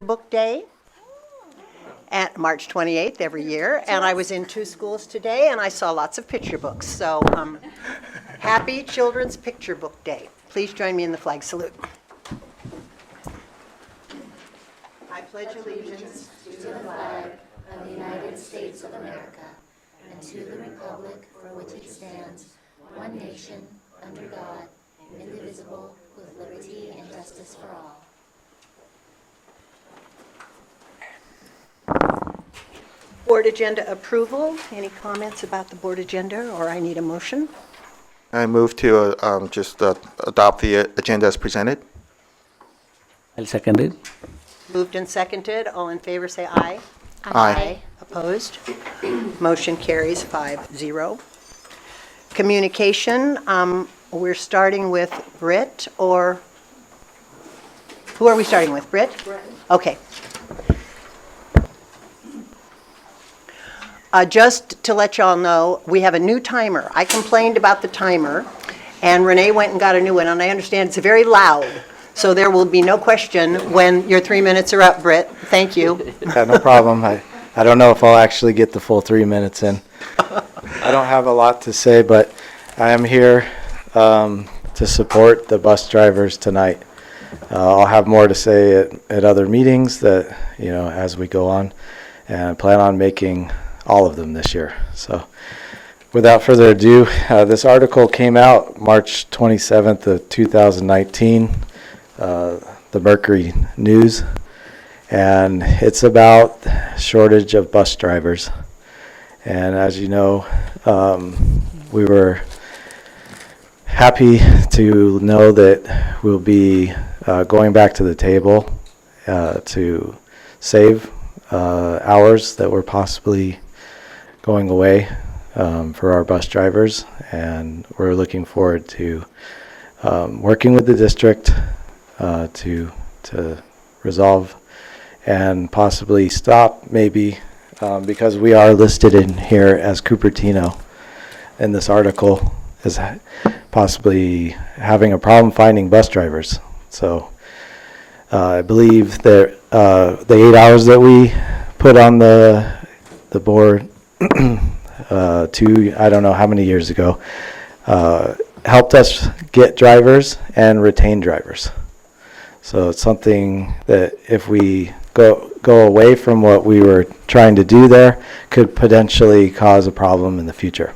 Book Day at March 28th every year, and I was in 2 schools today, and I saw lots of picture books. So happy Children's Picture Book Day. Please join me in the flag salute. I pledge allegiance to the flag of the United States of America and to the republic for which it stands, one nation, under God, indivisible, with liberty and justice for all. Board agenda approval. Any comments about the board agenda, or I need a motion? I move to adopt the agenda as presented. I'll second it. Moved and seconded. All in favor say aye. Aye. Opposed? Motion carries 5-0. Communication, we're starting with Britt, or who are we starting with? Britt? Okay. Just to let y'all know, we have a new timer. I complained about the timer, and Renee went and got a new one, and I understand it's very loud. So there will be no question when your 3 minutes are up, Britt. Thank you. Yeah, no problem. I don't know if I'll actually get the full 3 minutes in. I don't have a lot to say, but I am here to support the bus drivers tonight. I'll have more to say at other meetings that, as we go on, and I plan on making all of them this year. So without further ado, this article came out March 27th of 2019, the Mercury News, and it's about shortage of bus drivers. And as you know, we were happy to know that we'll be going back to the table to save hours that were possibly going away for our bus drivers, and we're looking forward to working with the district to resolve and possibly stop, maybe, because we are listed in here as Cupertino in this article as possibly having a problem finding bus drivers. So I believe that the 8 hours that we put on the board I don't know how many years ago, helped us get drivers and retain drivers. So it's something that if we go away from what we were trying to do there, could potentially cause a problem in the future.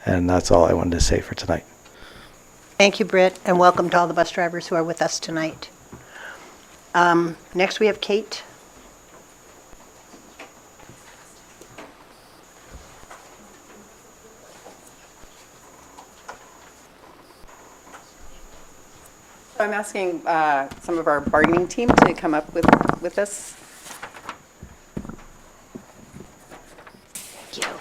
And that's all I wanted to say for tonight. Thank you, Britt, and welcome to all the bus drivers who are with us tonight. Next we have Kate. I'm asking some of our bargaining team to come up with us. Thank you.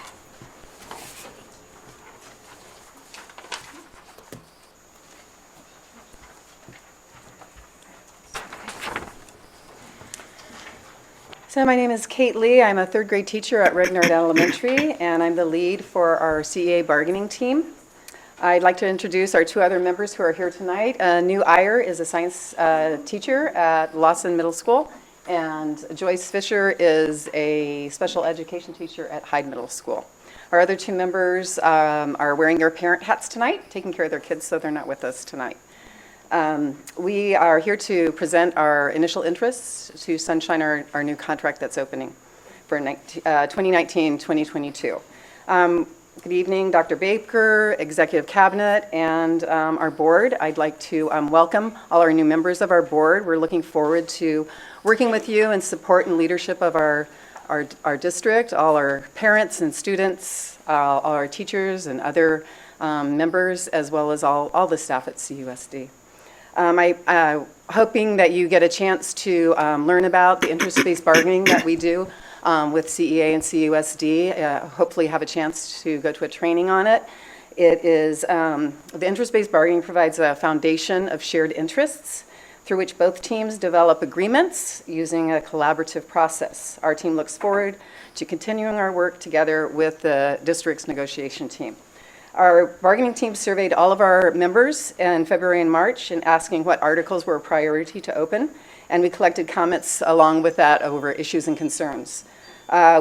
So my name is Kate Lee. I'm a 3rd grade teacher at Regnard Elementary, and I'm the lead for our CEA bargaining team. I'd like to introduce our 2 other members who are here tonight. New Iyer is a science teacher at Lawson Middle School, and Joyce Fisher is a special education teacher at Hyde Middle School. Our other 2 members are wearing their parent hats tonight, taking care of their kids, so they're not with us tonight. We are here to present our initial interests to Sunshine, our new contract that's opening for 2019-2022. Good evening, Dr. Baker, Executive Cabinet, and our board. I'd like to welcome all our new members of our board. We're looking forward to working with you in support and leadership of our district, all our parents and students, all our teachers and other members, as well as all the staff at CUSD. I'm hoping that you get a chance to learn about the interest-based bargaining that we do with CEA and CUSD, hopefully have a chance to go to a training on it. It is, the interest-based bargaining provides a foundation of shared interests through which both teams develop agreements using a collaborative process. Our team looks forward to continuing our work together with the district's negotiation team. Our bargaining team surveyed all of our members in February and March and asking what articles were a priority to open. and we collected comments along with that over issues and concerns.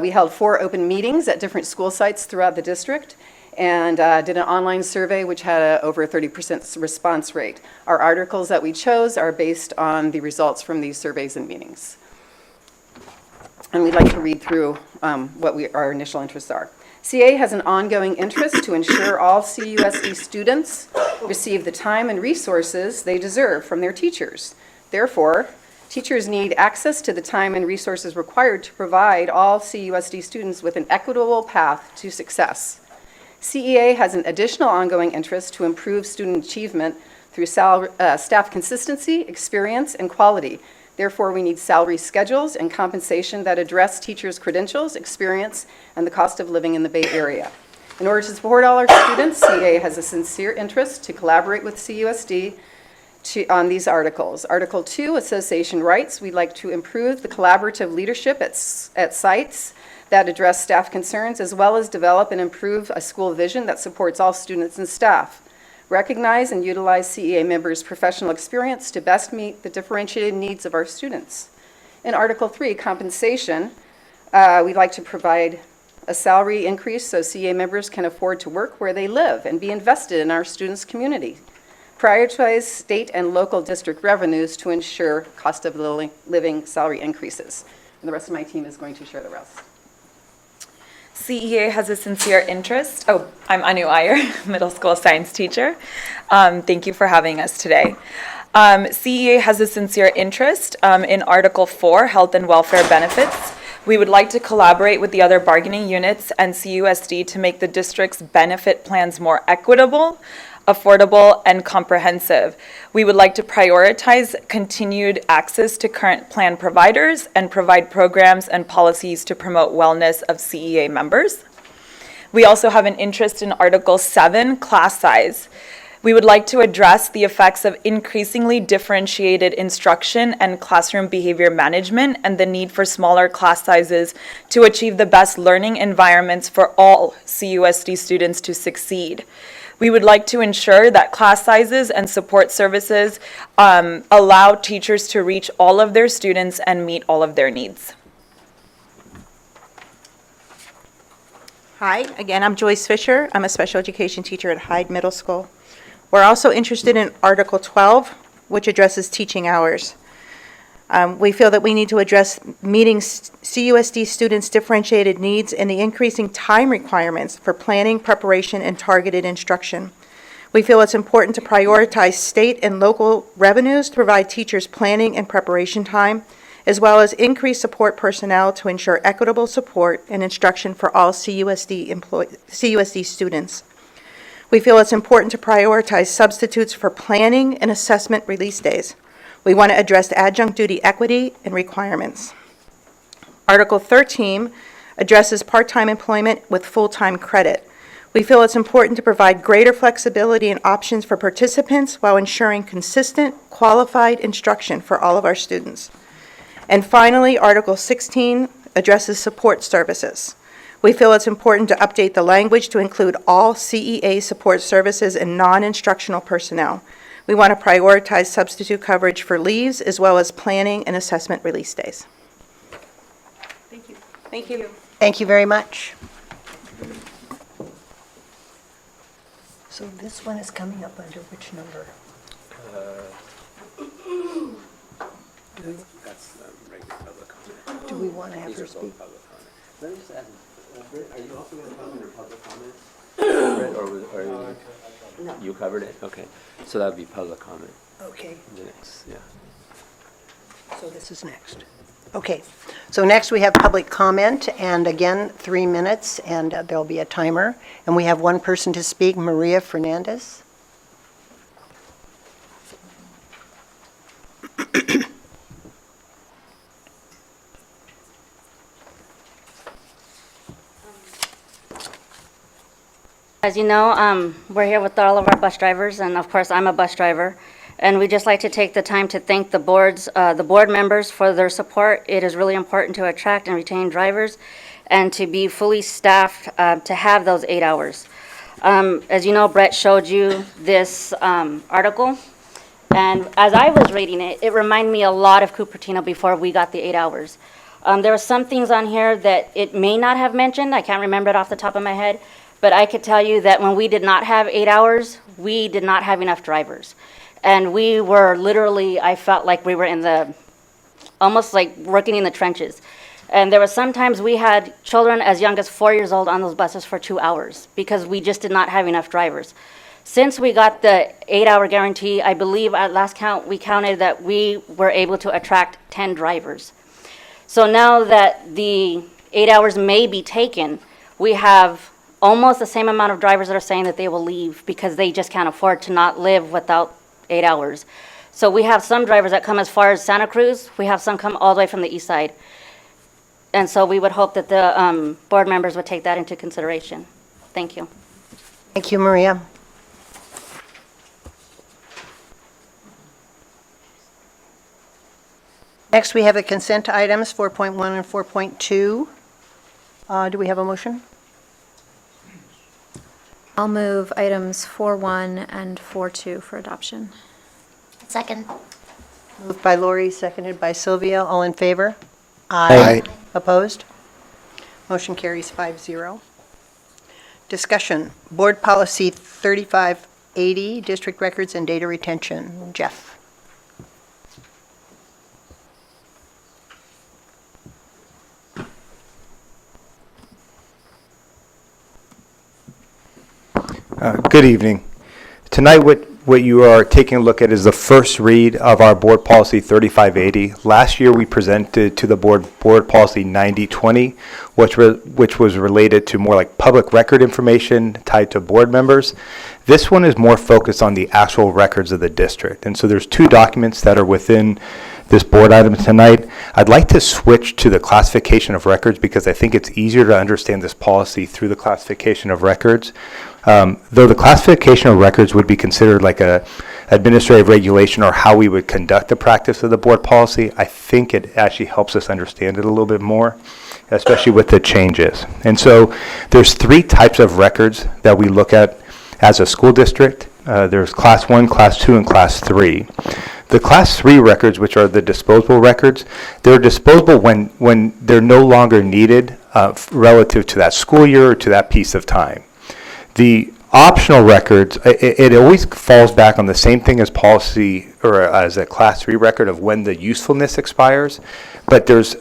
We held 4 open meetings at different school sites throughout the district and did an online survey which had over a 30% response rate. Our articles that we chose are based on the results from these surveys and meetings. And we'd like to read through what our initial interests are. CA has an ongoing interest to ensure all CUSD students receive the time and resources they deserve from their teachers. Therefore, teachers need access to the time and resources required to provide all CUSD students with an equitable path to success. CEA has an additional ongoing interest to improve student achievement through staff consistency, experience, and quality. Therefore, we need salary schedules and compensation that address teachers' credentials, experience, and the cost of living in the Bay Area. In order to support all our students, CEA has a sincere interest to collaborate with CUSD on these articles. Article 2, Association Rights. We'd like to improve the collaborative leadership at sites that address staff concerns, as well as develop and improve a school vision that supports all students and staff. Recognize and utilize CEA members' professional experience to best meet the differentiated needs of our students. In Article 3, Compensation, we'd like to provide a salary increase so CEA members can afford to work where they live and be invested in our students' community. Prioritize state and local district revenues to ensure cost of living salary increases. And the rest of my team is going to share the rest. CEA has a sincere interest. Oh, I'm Anu Iyer, middle school science teacher. Thank you for having us today. CEA has a sincere interest in Article 4, Health and Welfare Benefits. We would like to collaborate with the other bargaining units and CUSD to make the district's benefit plans more equitable, affordable, and comprehensive. We would like to prioritize continued access to current plan providers and provide programs and policies to promote wellness of CEA members. We also have an interest in Article 7, class size. We would like to address the effects of increasingly differentiated instruction and classroom behavior management and the need for smaller class sizes to achieve the best learning environments for all CUSD students to succeed. We would like to ensure that class sizes and support services allow teachers to reach all of their students and meet all of their needs. Hi, again, I'm Joyce Fisher. I'm a special education teacher at Hyde Middle School. We're also interested in Article 12, which addresses teaching hours. We feel that we need to address meeting CUSD students' differentiated needs and the increasing time requirements for planning, preparation, and targeted instruction. We feel it's important to prioritize state and local revenues to provide teachers planning and preparation time, as well as increase support personnel to ensure equitable support and instruction for all CUSD students. We feel it's important to prioritize substitutes for planning and assessment release days. We want to address adjunct duty equity and requirements. Article 13 addresses part-time employment with full-time credit. We feel it's important to provide greater flexibility and options for participants while ensuring consistent, qualified instruction for all of our students. And finally, Article 16 addresses support services. We feel it's important to update the language to include all CEA support services and non-instructional personnel. We want to prioritize substitute coverage for leaves as well as planning and assessment release days. Thank you. Thank you. Thank you very much. So this one is coming up under which number? That's regular public comment. Do we want to have These her are speak? both public comment. Let me just ask, Britt, are you also going to come under public comment? Britt, or you covered it? Okay. So that would be public comment. Okay, The next, yeah. so this is next. Okay, so next we have public comment, and again, 3 minutes, and there'll be a timer. And we have one person to speak, Maria Fernandez. As you know, we're here with all of our bus drivers, and of course, I'm a bus driver. And we'd just like to take the time to thank the board members for their support. It is really important to attract and retain drivers and to be fully staffed to have those 8 hours. As you know, Brett showed you this article, And as I was reading it, it reminded me a lot of Cupertino before we got the 8 hours. There were some things on here that it may not have mentioned. I can't remember it off the top of my head. But I could tell you that when we did not have 8 hours, we did not have enough drivers. And we were literally, I felt like we were in the, almost like working in the trenches. And there were sometimes we had children as young as 4 years old on those buses for 2 hours because we just did not have enough drivers. Since we got the 8-hour guarantee, I believe at last count, we counted that we were able to attract 10 drivers. So now that the 8 hours may be taken, we have almost the same amount of drivers that are saying that they will leave because they just can't afford to not live without 8 hours. So we have some drivers that come as far as Santa Cruz. We have some come all the way from the east side. And so we would hope that the board members would take that into consideration. Thank you. Thank you, Maria. Next, we have the consent items, 4.1 and 4.2. Do we have a motion? I'll move items 4.1 and 4.2 for adoption. Second. Moved by Lori, seconded by Sylvia. All in favor? Aye. Opposed? Motion carries 5-0. Discussion, Board Policy 3580, District Records and Data Retention. Jeff. Good evening. Tonight, what you are taking a look at is the first read of our Board Policy 3580. Last year, we presented to the Board Policy 9020, which was related to more like public record information tied to board members. This one is more focused on the actual records of the district. And so there's two documents that are within this board item tonight. I'd like to switch to the classification of records because I think it's easier to understand this policy through the classification of records. Though the classification of records would be considered like a administrative regulation or how we would conduct the practice of the board policy, I think it actually helps us understand it a little bit more, especially with the changes. And so there's three types of records that we look at as a school district. There's Class 1, Class 2, and Class 3. The Class 3 records, which are the disposable records, they're disposable when they're no longer needed relative to that school year or to that piece of time. The optional records, it always falls back on the same thing as policy or as a Class 3 record of when the usefulness expires, but there's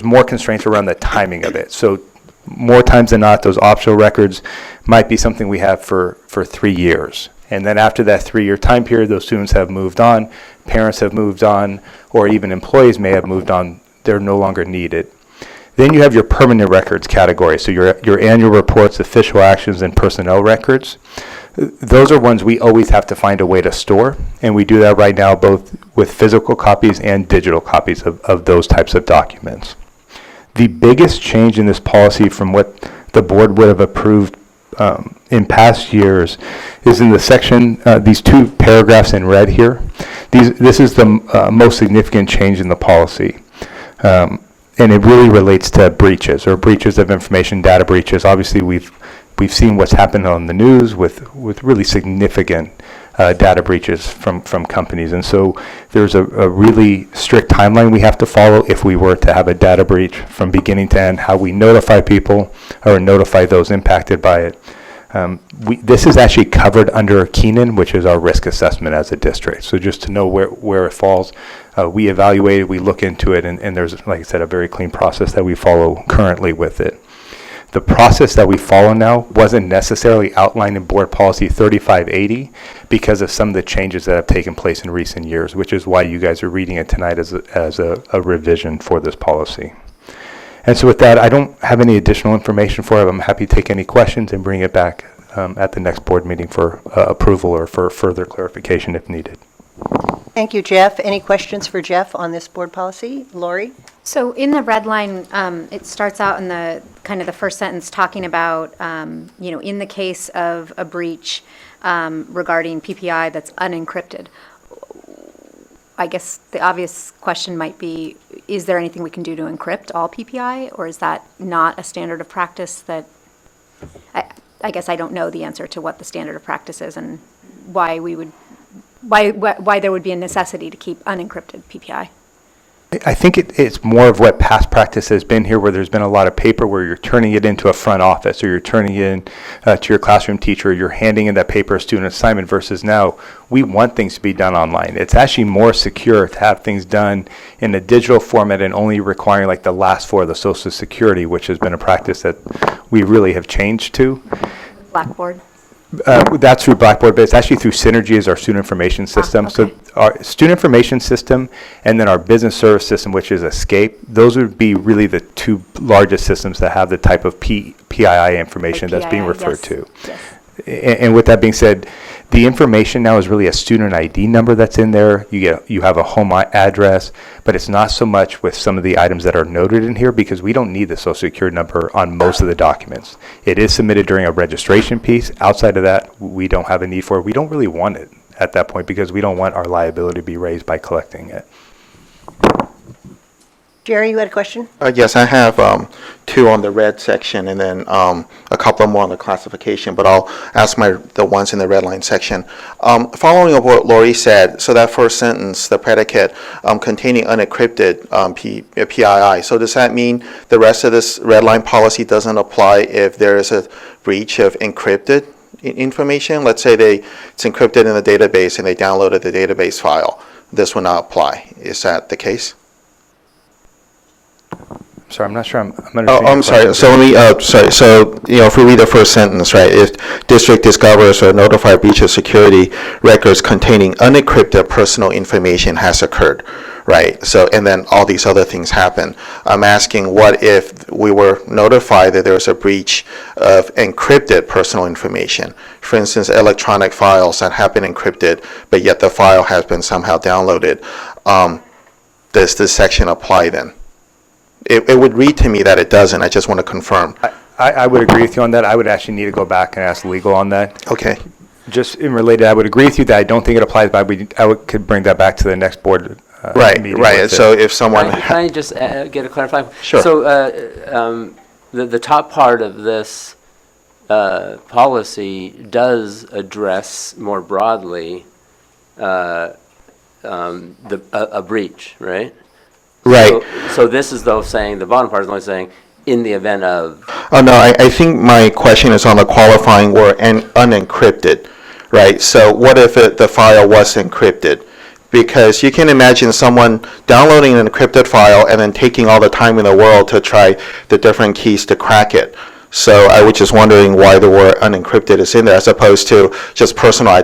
more constraints around the timing of it. So more times than not, those optional records might be something we have for 3 years. And then after that 3-year time period, those students have moved on, parents have moved on, or even employees may have moved on. They're no longer needed. Then you have your permanent records category, so your annual reports, official actions, and personnel records. Those are ones we always have to find a way to store, and we do that right now both with physical copies and digital copies of those types of documents. The biggest change in this policy from what the board would have approved in past years is in the section, these two paragraphs in red here. This is the most significant change in the policy. And it really relates to breaches or breaches of information, data breaches. Obviously, we've seen what's happened on the news with really significant data breaches from companies. And so there's a really strict timeline we have to follow if we were to have a data breach from beginning to end, how we notify people or notify those impacted by it. This is actually covered under Keenan, which is our risk assessment as a district. So just to know where it falls, we evaluate it, we look into it, and there's, like I said, a very clean process that we follow currently with it. The process that we follow now wasn't necessarily outlined in Board Policy 3580 because of some of the changes that have taken place in recent years, which is why you guys are reading it tonight as a revision for this policy. And so with that, I don't have any additional information for it. I'm happy to take any questions and bring it back at the next board meeting for approval or for further clarification if needed. Thank you, Jeff. Any questions for Jeff on this board policy? Lori? So in the red line, it starts out in the kind of the first sentence talking about, in the case of a breach regarding PPI that's unencrypted. I guess the obvious question might be, is there anything we can do to encrypt all PPI, or is that not a standard of practice that, I guess I don't know the answer to what the standard of practice is and why we would why there would be a necessity to keep unencrypted PPI. I think it's more of what past practice has been here, where there's been a lot of paper where you're turning it into a front office, or you're turning it in to your classroom teacher, you're handing in that paper a student assignment, versus now we want things to be done online. It's actually more secure to have things done in a digital format and only requiring like the last four of the Social Security, which has been a practice that we really have changed to. Blackboard. That's through Blackboard, but it's actually through Synergy as our student information system. okay. So our student information system and then our business service system, which is Escape, those would be really the two largest systems that have the type of PII information that's being PII, referred yes, to. yes. And with that being said, the information now is really a student ID number that's in there. You have a home address, but it's not so much with some of the items that are noted in here, because we don't need the Social Security number on most of the documents. It is submitted during a registration piece. Outside of that, we don't have a need for it. We don't really want it at that point, because we don't want our liability to be raised by collecting it. Jerry, you had a question? Yes, I have two on the red section and then a couple more on the classification, but I'll ask the ones in the red line section. Following up what Lori said, so that first sentence, the predicate containing unencrypted PII, so does that mean the rest of this red line policy doesn't apply if there is a breach of encrypted information? Let's say it's encrypted in the database and they downloaded the database file. This will not apply. Is that the case? Sorry, I'm not sure I'm understanding. Oh, I'm your sorry. question. So let me, sorry. So, if we read the first sentence, right, if district discovers or notify breach of security records containing unencrypted personal information has occurred, right? So, and then all these other things happen. I'm asking, what if we were notified that there was a breach of encrypted personal information? For instance, electronic files that have been encrypted, but yet the file has been somehow downloaded. Does this section apply then? It would read to me that it doesn't. I just want to confirm. I would agree with you on that. I would actually need to go back and ask legal on that. Okay. Just in related, I would agree with you that I don't think it applies, but could bring that back to the next board Right, meeting. right. with it. So if someone, Can I just get a clarification? Sure. So the top part of this policy does address more broadly a breach, right? right. So this is though saying, the bottom part is only saying, in the event of, Oh, no, I think my question is on the qualifying word and unencrypted, right? So what if the file was encrypted? Because you can imagine someone downloading an encrypted file and then taking all the time in the world to try the different keys to crack it. So I was just wondering why the word unencrypted is in there as opposed to just personal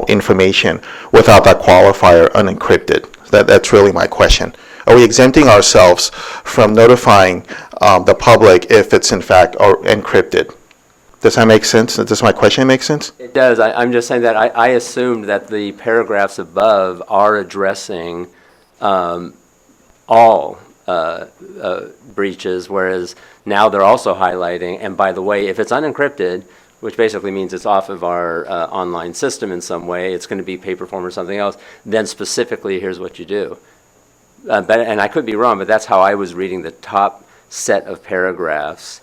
information without that qualifier, unencrypted. That's really my question. Are we exempting ourselves from notifying the public if it's in fact encrypted? Does that make sense? Does my question make sense? it does, I'm just saying that I assumed that the paragraphs above are addressing all breaches, whereas now they're also highlighting, and by the way, if it's unencrypted, which basically means it's off of our online system in some way, it's going to be paper form or something else, then specifically here's what you do. And I could be wrong, but that's how I was reading the top set of paragraphs.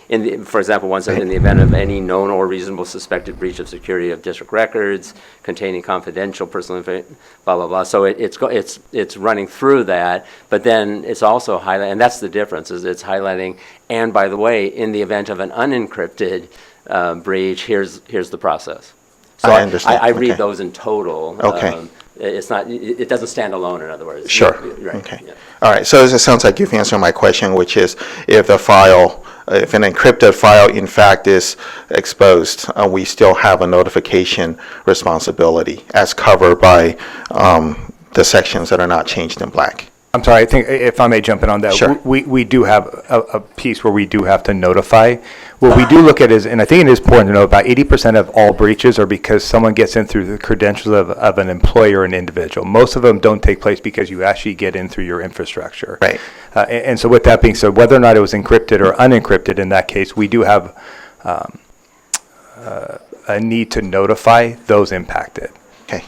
For example, one says, in the event of any known or reasonable suspected breach of security of district records containing confidential personal information, blah, blah, blah. So it's running through that, but then it's also highlighting, and that's the difference, is it's highlighting, and by the way, in the event of an unencrypted breach, here's the process. So I understand. I read Okay. those in total. Okay. It's not, it doesn't stand alone, in other words. Sure. Right. Okay. Yeah. All right. So it sounds like you've answered my question, which is if an encrypted file in fact is exposed, we still have a notification responsibility as covered by the sections that are not changed in black. I'm sorry, I think if I may jump in on that. Sure. We do have a piece where we do have to notify. What we do look at is, and I think it is important to know, about 80% of all breaches are because someone gets in through the credentials of an employer or an individual. Most of them don't take place because you actually get in through your infrastructure. Right. And so with that being said, whether or not it was encrypted or unencrypted in that case, we do have a need to notify those impacted. Okay.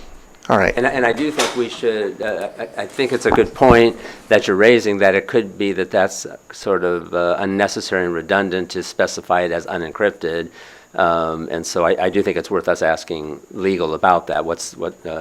All right. And I do think we should, I think it's a good point that you're raising, that it could be that that's sort of unnecessary and redundant to specify it as unencrypted, And so I do think it's worth us asking legal about that,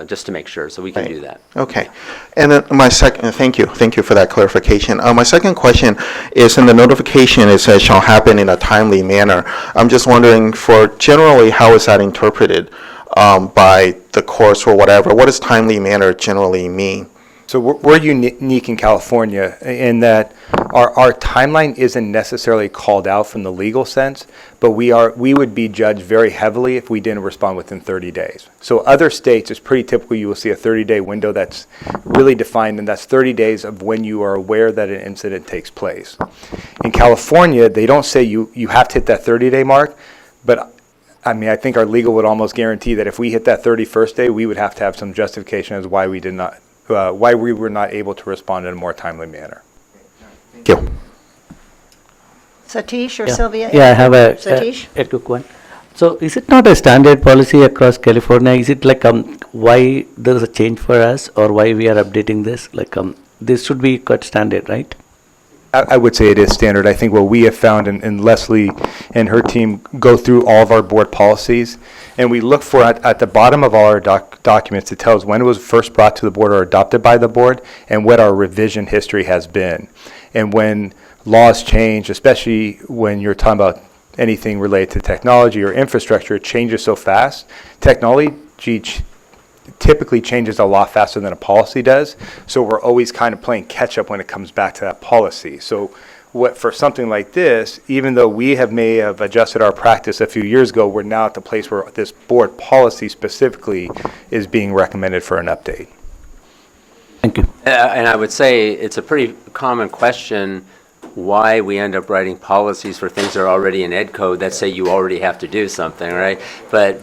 just to make sure, so we can Right. do that. Okay. And then my second, thank you for that clarification. My second question is, in the notification, it says shall happen in a timely manner. I'm just wondering, for generally, how is that interpreted by the courts or whatever? What does timely manner generally mean? So we're unique in California in that our timeline isn't necessarily called out from the legal sense, but we would be judged very heavily if we didn't respond within 30 days. So other states, it's pretty typical, you will see a 30-day window that's really defined, and that's 30 days of when you are aware that an incident takes place. In California, they don't say you have to hit that 30-day mark, but I mean, I think our legal would almost guarantee that if we hit that 31st day, we would have to have some justification as why we did not, why we were not able to respond in a more timely manner. Thank you. Satish or Yeah. Sylvia? Yeah, I have Satish? a quick one. So is it not a standard policy across California? Is it like why there is a change for us, or why we are updating this? Like this should be quite standard, right? I would say it is standard. I think what we have found, and Leslie and her team go through all of our board policies, and we look for at the bottom of all our documents to tell us when it was first brought to the board or adopted by the board, and what our revision history has been. And when laws change, especially when you're talking about anything related to technology or infrastructure, it changes so fast. Technology typically changes a lot faster than a policy does, so we're always kind of playing catch up when it comes back to that policy. So for something like this, even though we may have adjusted our practice a few years ago, we're now at the place where this board policy specifically is being recommended for an update. Thank you. And I would say it's a pretty common question why we end up writing policies for things that are already in ed code that say you already have to do something, right? But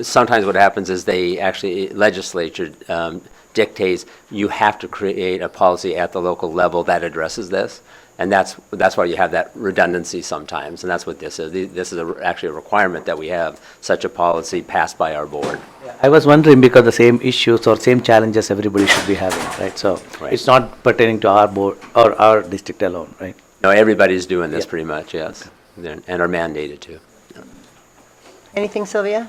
sometimes what happens is legislature dictates you have to create a policy at the local level that addresses this. And that's why you have that redundancy sometimes, and that's what this is. This is actually a requirement that we have such a policy passed by our board. I was wondering because the same issues or same challenges everybody should be having, right? So Right. it's not pertaining to our board or our district alone, right? No, everybody's doing this Yeah. pretty much, yes, and are mandated to. Anything, Sylvia?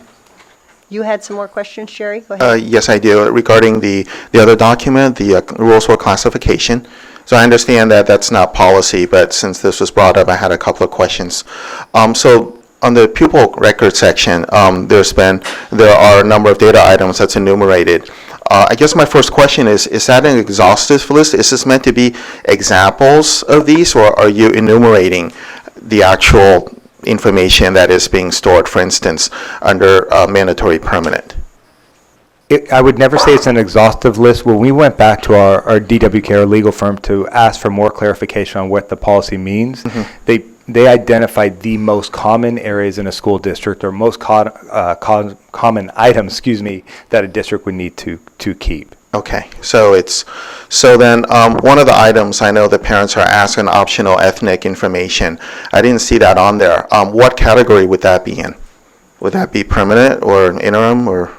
You had some more questions, Sherry? Go ahead. Yes, I do. Regarding the other document, the rules for classification. So I understand that that's not policy, but since this was brought up, I had a couple of questions. So on the pupil record section, there are a number of data items that's enumerated. I guess my first question is that an exhaustive list? Is this meant to be examples of these, or are you enumerating the actual information that is being stored, for instance, under mandatory permanent? I would never say it's an exhaustive list. When we went back to our DWK, our legal firm, to ask for more clarification on what the policy means, they identified the most common areas in a school district, or most common items, that a district would need to keep. Okay, so then one of the items I know the parents are asking optional ethnic information. I didn't see that on there. What category would that be in? Would that be permanent or an interim or?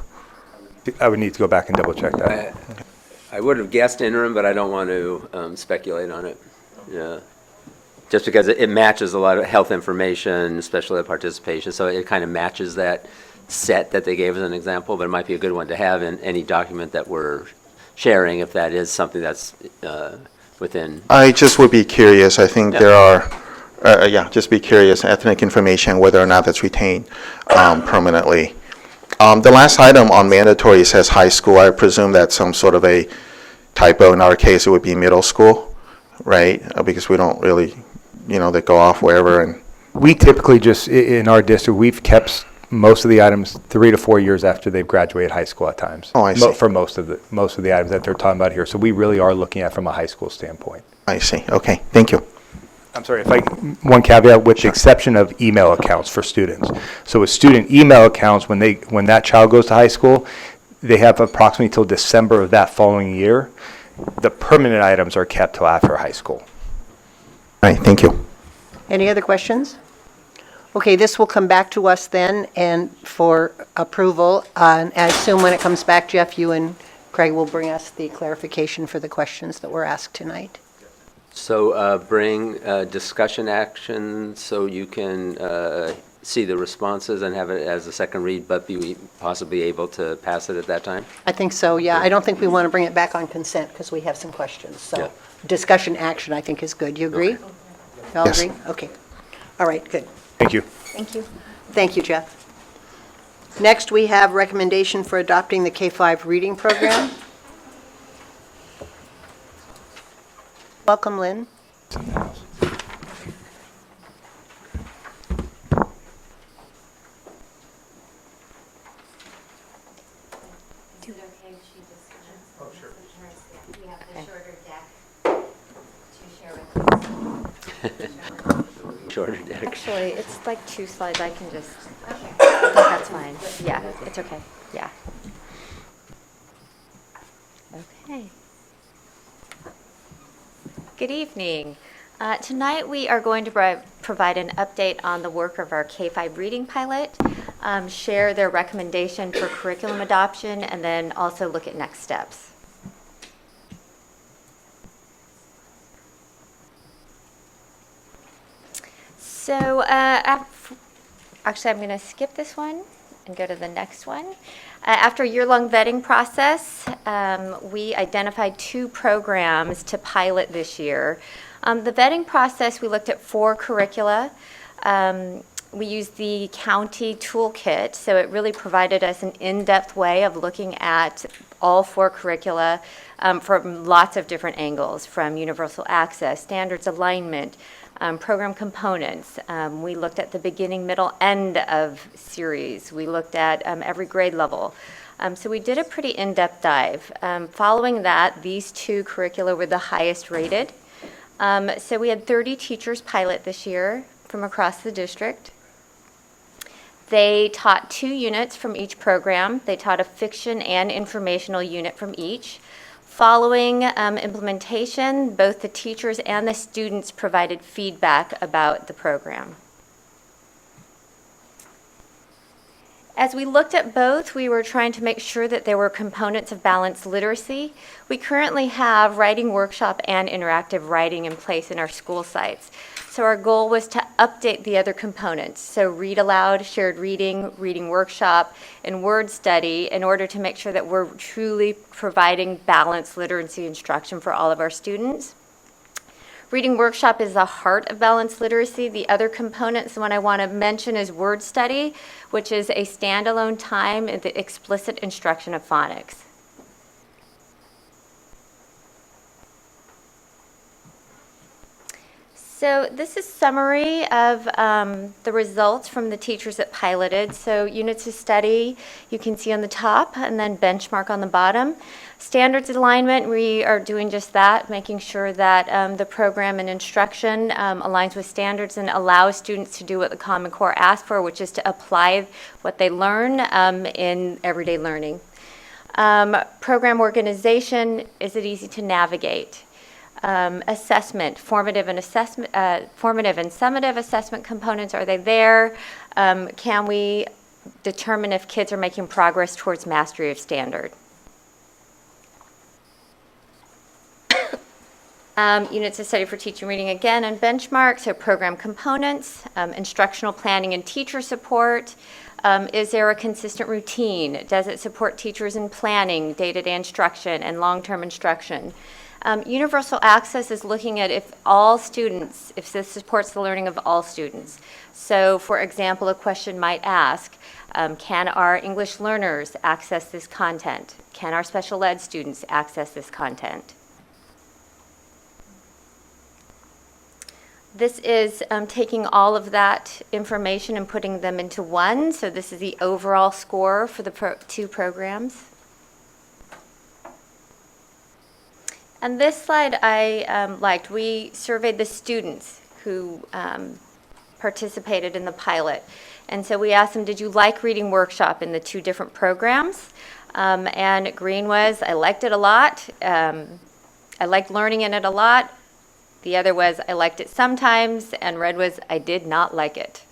I would need to go back and double check that. I would have guessed interim, but I don't want to speculate on it. Yeah, just because it matches a lot of health information, special ed participation, so it kind of matches that set that they gave as an example, but it might be a good one to have in any document that we're sharing if that is something that's within. I just would be curious. I think there are, just be curious, ethnic information, whether or not that's retained permanently. The last item on mandatory says high school. I presume that's some sort of a typo. In our case, it would be middle school, right? Because we don't really, they go off wherever. And We typically just, in our district, we've kept most of the items 3 to 4 years after they've graduated high school at times. Oh, I see. For most of the items that they're talking about here. So we really are looking at from a high school standpoint. I see. Okay, thank you. I'm sorry, one caveat, with the exception of email accounts for students. So with student email accounts, when that child goes to high school, they have approximately till December of that following year. The permanent items are kept till after high school. All right, thank you. Any other questions? Okay, this will come back to us then and for approval. And I assume when it comes back, Jeff, you and Craig will bring us the clarification for the questions that were asked tonight. So bring discussion action so you can see the responses and have it as a second read, but be possibly able to pass it at that time? I think so, yeah. I don't think we want to bring it back on consent because we have some questions. Yeah. So discussion action, I think, is good. You agree? You all Yes. agree? Okay. All right, good. Thank you. Thank you. Thank you, Jeff. Next, we have recommendation for adopting the K-5 reading program. Welcome, Lynn. We have the shorter deck to share with you. Shorter deck. Actually, it's like 2 slides. I can just, I think that's fine. Yeah, it's okay. Yeah. Okay. Good evening. Tonight, we are going to provide an update on the work of our K-5 reading pilot, share their recommendation for curriculum adoption, and then also look at next steps. So, actually, I'm going to skip this one and go to the next one. After a year-long vetting process, we identified 2 programs to pilot this year. The vetting process, we looked at 4 curricula. We used the county toolkit, so it really provided us an in-depth way of looking at all 4 curricula from lots of different angles, from universal access, standards alignment, program components. We looked at the beginning, middle, end of series. We looked at every grade level. So we did a pretty in-depth dive. Following that, these 2 curricula were the highest rated. So we had 30 teachers pilot this year from across the district. They taught 2 units from each program. They taught a fiction and informational unit from each. Following implementation, both the teachers and the students provided feedback about the program. As we looked at both, we were trying to make sure that there were components of balanced literacy. We currently have writing workshop and interactive writing in place in our school sites. So our goal was to update the other components. So read aloud, shared reading, reading workshop, and word study in order to make sure that we're truly providing balanced literacy instruction for all of our students. Reading workshop is the heart of balanced literacy. The other components, the one I want to mention is word study, which is a standalone time in the explicit instruction of phonics. So this is summary of the results from the teachers that piloted. So units of study, you can see on the top, and then benchmark on the bottom. Standards alignment, we are doing just that, making sure that the program and instruction aligns with standards and allows students to do what the Common Core asks for, which is to apply what they learn in everyday learning. Program organization, is it easy to navigate? Assessment, formative and summative assessment components, are they there? Can we determine if kids are making progress towards mastery of standard? Units of study for teaching reading again and benchmark, so program components, instructional planning and teacher support. Is there a consistent routine? Does it support teachers in planning, day-to-day instruction, and long-term instruction? Universal access is looking at if this supports the learning of all students. So, for example, a question might ask, can our English learners access this content? Can our special ed students access this content? This is taking all of that information and putting them into one. So this is the overall score for the 2 programs. And this slide I liked. We surveyed the students who participated in the pilot. And so we asked them, did you like reading workshop in the 2 different programs? And green was, I liked it a lot. I liked learning in it a lot. The other was, I liked it sometimes. And red was, I did not like it.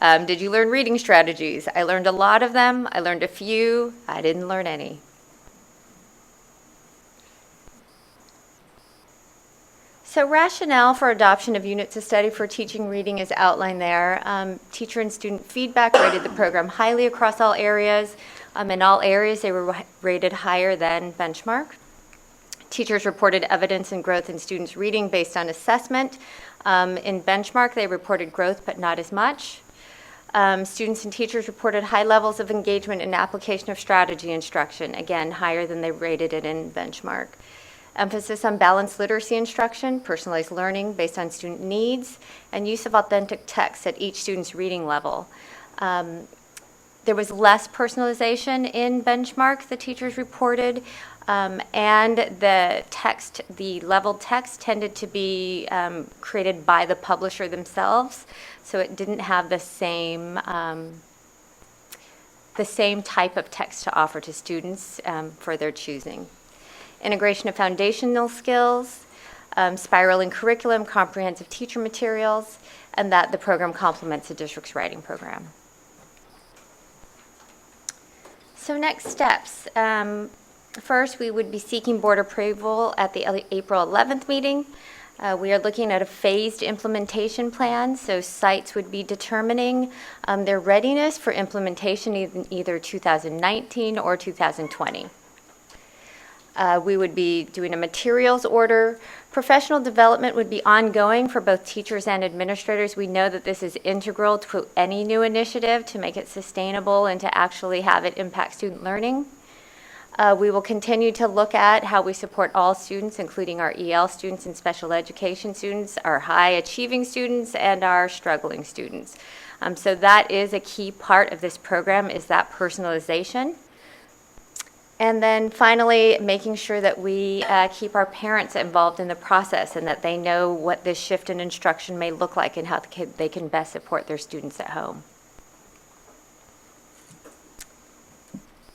Did you learn reading strategies? I learned a lot of them. I learned a few. I didn't learn any. So rationale for adoption of units of study for teaching reading is outlined there. Teacher and student feedback rated the program highly across all areas. In all areas, they were rated higher than benchmark. Teachers reported evidence and growth in students' reading based on assessment. In benchmark, they reported growth, but not as much. Students and teachers reported high levels of engagement in application of strategy instruction, again, higher than they rated it in benchmark. Emphasis on balanced literacy instruction, personalized learning based on student needs, and use of authentic text at each student's reading level. There was less personalization in benchmark, the teachers reported, and the leveled text tended to be created by the publisher themselves, so it didn't have the same type of text to offer to students for their choosing. Integration of foundational skills, spiraling curriculum, comprehensive teacher materials, and that the program complements the district's writing program. So next steps. First, we would be seeking board approval at the April 11th meeting. We are looking at a phased implementation plan, so sites would be determining their readiness for implementation in either 2019 or 2020. We would be doing a materials order. Professional development would be ongoing for both teachers and administrators. We know that this is integral to any new initiative to make it sustainable and to actually have it impact student learning. We will continue to look at how we support all students, including our EL students and special education students, our high achieving students, and our struggling students. So that is a key part of this program, is that personalization. And then finally, making sure that we keep our parents involved in the process and that they know what this shift in instruction may look like and how they can best support their students at home.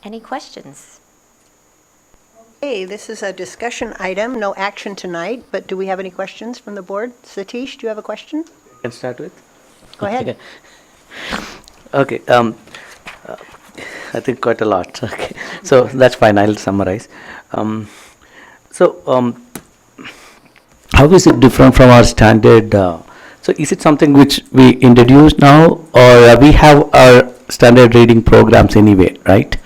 Any questions? Okay, this is a discussion item, no action tonight, but do we have any questions from the board? Satish, do you have a question? Can start with? Go ahead. Okay. I think quite a lot. Okay, so that's fine. I'll summarize. How is it different from our standard? So is it something which we introduced now, or we have our standard reading programs anyway, right?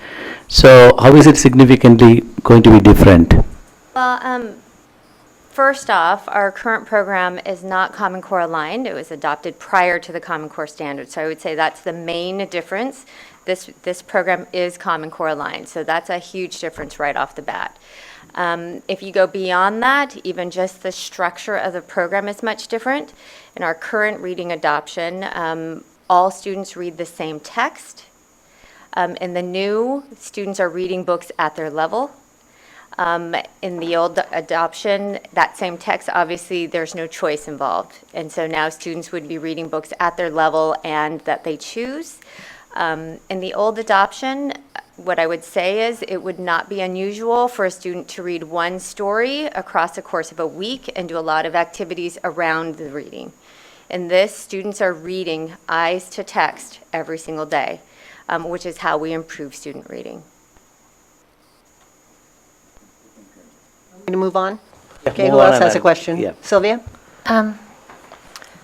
So how is it significantly going to be different? Well, first off, our current program is not Common Core aligned. It was adopted prior to the Common Core standard. So I would say that's the main difference. This program is Common Core aligned. So that's a huge difference right off the bat. If you go beyond that, even just the structure of the program is much different. In our current reading adoption, all students read the same text. In the new, students are reading books at their level. In the old adoption, that same text, obviously, there's no choice involved. And so now students would be reading books at their level and that they choose. In the old adoption, what I would say is it would not be unusual for a student to read one story across the course of a week and do a lot of activities around the reading. In this, students are reading eyes to text every single day, which is how we improve student reading. Going to move on? Yeah, Okay, move who on else and has a I'll- question? yeah. Sylvia?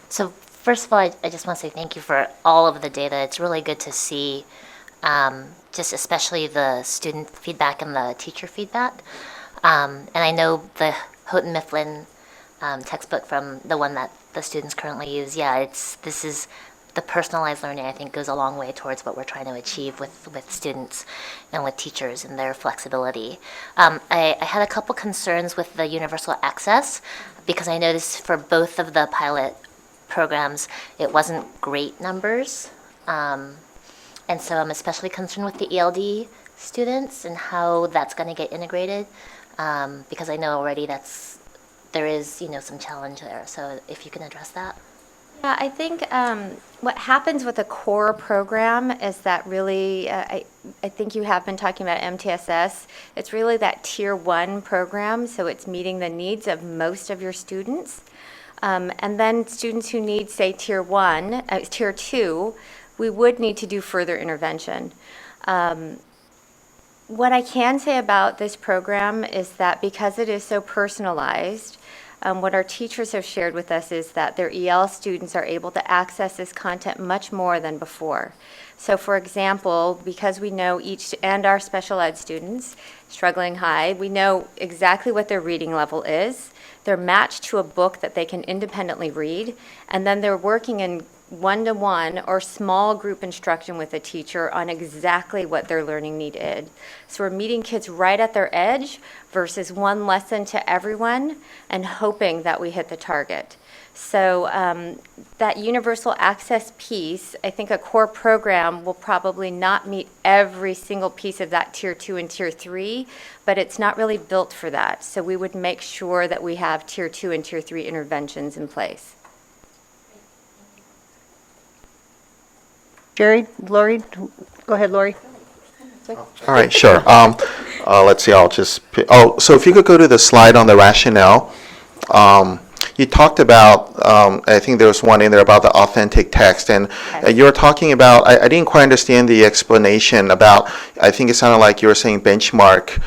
So first of all, I just want to say thank you for all of the data. It's really good to see, just especially the student feedback and the teacher feedback. And I know the Houghton Mifflin textbook from the one that the students currently use. Yeah, this is the personalized learning, I think, goes a long way towards what we're trying to achieve with students and with teachers and their flexibility. I had a couple concerns with the universal access because I noticed for both of the pilot programs, it wasn't great numbers. And so I'm especially concerned with the ELD students and how that's going to get integrated because I know already there is some challenge there. So if you can address that. Yeah, I think what happens with a core program is that really, I think you have been talking about MTSS. It's really that tier 1 program, so it's meeting the needs of most of your students. And then students who need, say, tier 2, we would need to do further intervention. What I can say about this program is that because it is so personalized, what our teachers have shared with us is that their EL students are able to access this content much more than before. So for example, because we know each, and our special ed students, struggling high, we know exactly what their reading level is. They're matched to a book that they can independently read, and then they're working in one-to-one or small group instruction with a teacher on exactly what their learning need is. So we're meeting kids right at their edge versus one lesson to everyone and hoping that we hit the target. So that universal access piece, I think a core program will probably not meet every single piece of that tier 2 and tier 3, but it's not really built for that. So we would make sure that we have tier 2 and tier 3 interventions in place. Jerry, Lori, go ahead, Lori. All right, sure. Let's see, I'll just, so if you could go to the slide on the rationale. You talked about, I think there was one in there about the authentic text, and you were talking about, I didn't quite understand the explanation about, I think it sounded like you were saying benchmark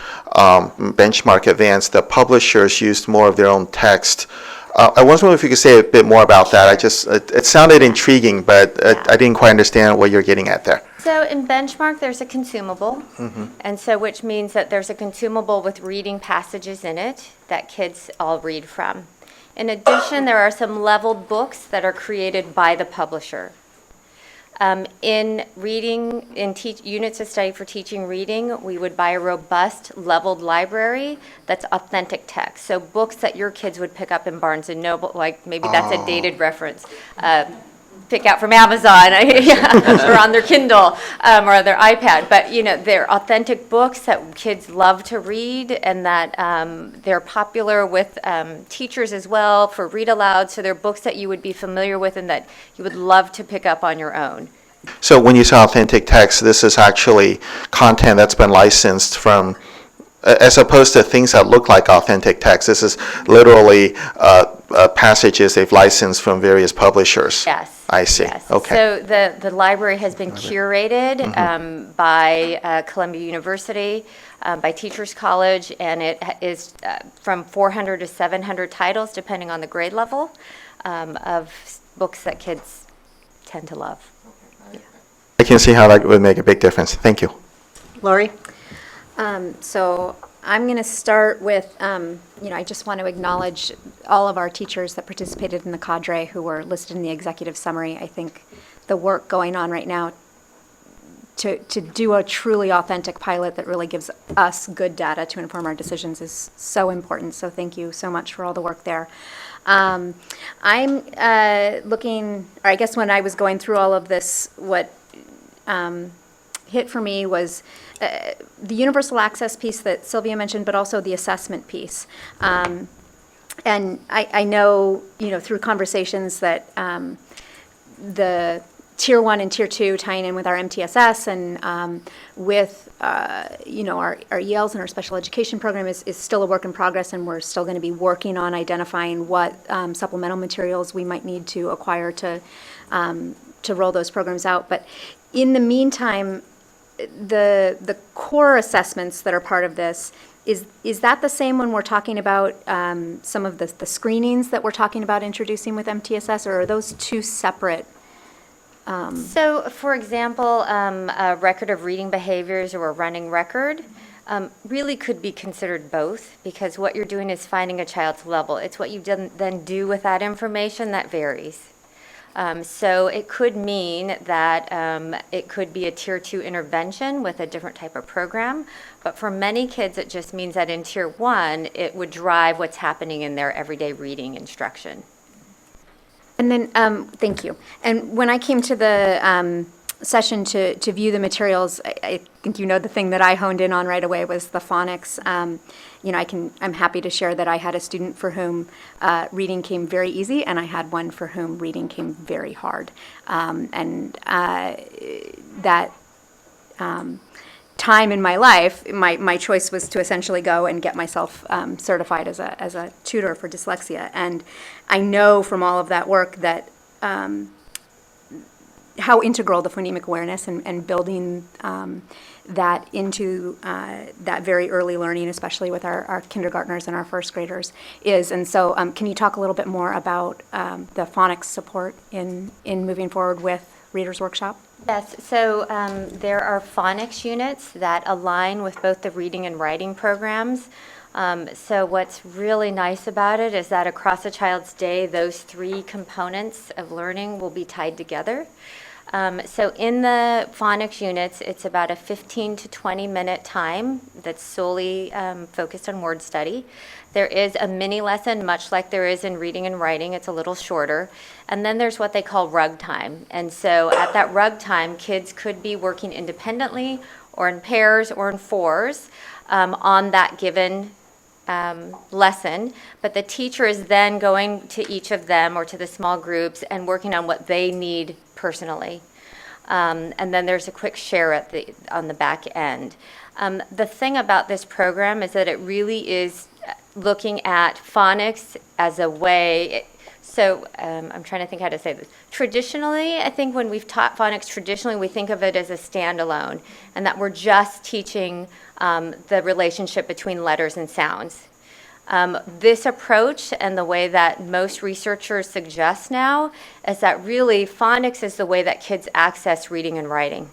advanced, the publishers used more of their own text. I was wondering if you could say a bit more about that. It sounded intriguing, but I didn't quite understand what you're getting at there. So in Benchmark, there's a consumable, and so which means that there's a consumable with reading passages in it that kids all read from. In addition, there are some leveled books that are created by the publisher. In reading, in units of study for teaching reading, we would buy a robust leveled library that's authentic text. So books that your kids would pick up in Barnes & Noble, like maybe that's a dated reference, pick out from Amazon or on their Kindle or their iPad. But, you know, they're authentic books that kids love to read and that they're popular with teachers as well for read aloud. So they're books that you would be familiar with and that you would love to pick up on your own. So when you say authentic text, this is actually content that's been licensed from, as opposed to things that look like authentic text. This is literally passages they've licensed from various publishers. Yes. I see. Yes. Okay. So the library has been curated by Columbia University, by Teachers College, and it is from 400 to 700 titles, depending on the grade level, of books that kids tend to love. I can see how that would make a big difference. Thank you. Lori? So I'm going to start with, I just want to acknowledge all of our teachers that participated in the cadre who were listed in the executive summary. I think the work going on right now to do a truly authentic pilot that really gives us good data to inform our decisions is so important. So thank you so much for all the work there. I'm looking, or I guess when I was going through all of this, what hit for me was the universal access piece that Sylvia mentioned, but also the assessment piece. And I know, through conversations that the Tier 1 and Tier 2 tying in with our MTSS and with, our ELs and our special education program is still a work in progress, and we're still going to be working on identifying what supplemental materials we might need to acquire to roll those programs out. But in the meantime, the core assessments that are part of this, is that the same when we're talking about some of the screenings that we're talking about introducing with MTSS, or are those two separate? So, for example, a record of reading behaviors or a running record really could be considered both, because what you're doing is finding a child's level. It's what you then do with that information that varies. So it could mean that it could be a Tier 2 intervention with a different type of program, but for many kids it just means that in Tier 1 it would drive what's happening in their everyday reading instruction. And then, thank you. And when I came to the session to view the materials, I think the thing that I honed in on right away was the phonics. I'm happy to share that I had a student for whom reading came very easy, and I had one for whom reading came very hard. That time in my life, my choice was to essentially go and get myself certified as a tutor for dyslexia. And I know from all of that work that how integral the phonemic awareness and building that into that very early learning, especially with our kindergartners and our first graders, is. And so can you talk a little bit more about the phonics support in moving forward with Reader's Workshop? Yes, so there are phonics units that align with both the reading and writing programs. So what's really nice about it is that across a child's day, those three components of learning will be tied together. So in the phonics units, it's about a 15 to 20 minute time that's solely focused on word study. There is a mini lesson, much like there is in reading and writing. It's a little shorter. And then there's what they call rug time. And so at that rug time, kids could be working independently or in pairs or in fours on that given lesson, but the teacher is then going to each of them or to the small groups and working on what they need personally. And then there's a quick share on the back end. The thing about this program is that it really is looking at phonics as a way. So I'm trying to think how to say this. Traditionally, I think when we've taught phonics, traditionally we think of it as a standalone, and that we're just teaching the relationship between letters and sounds. This approach and the way that most researchers suggest now is that really phonics is the way that kids access reading and writing.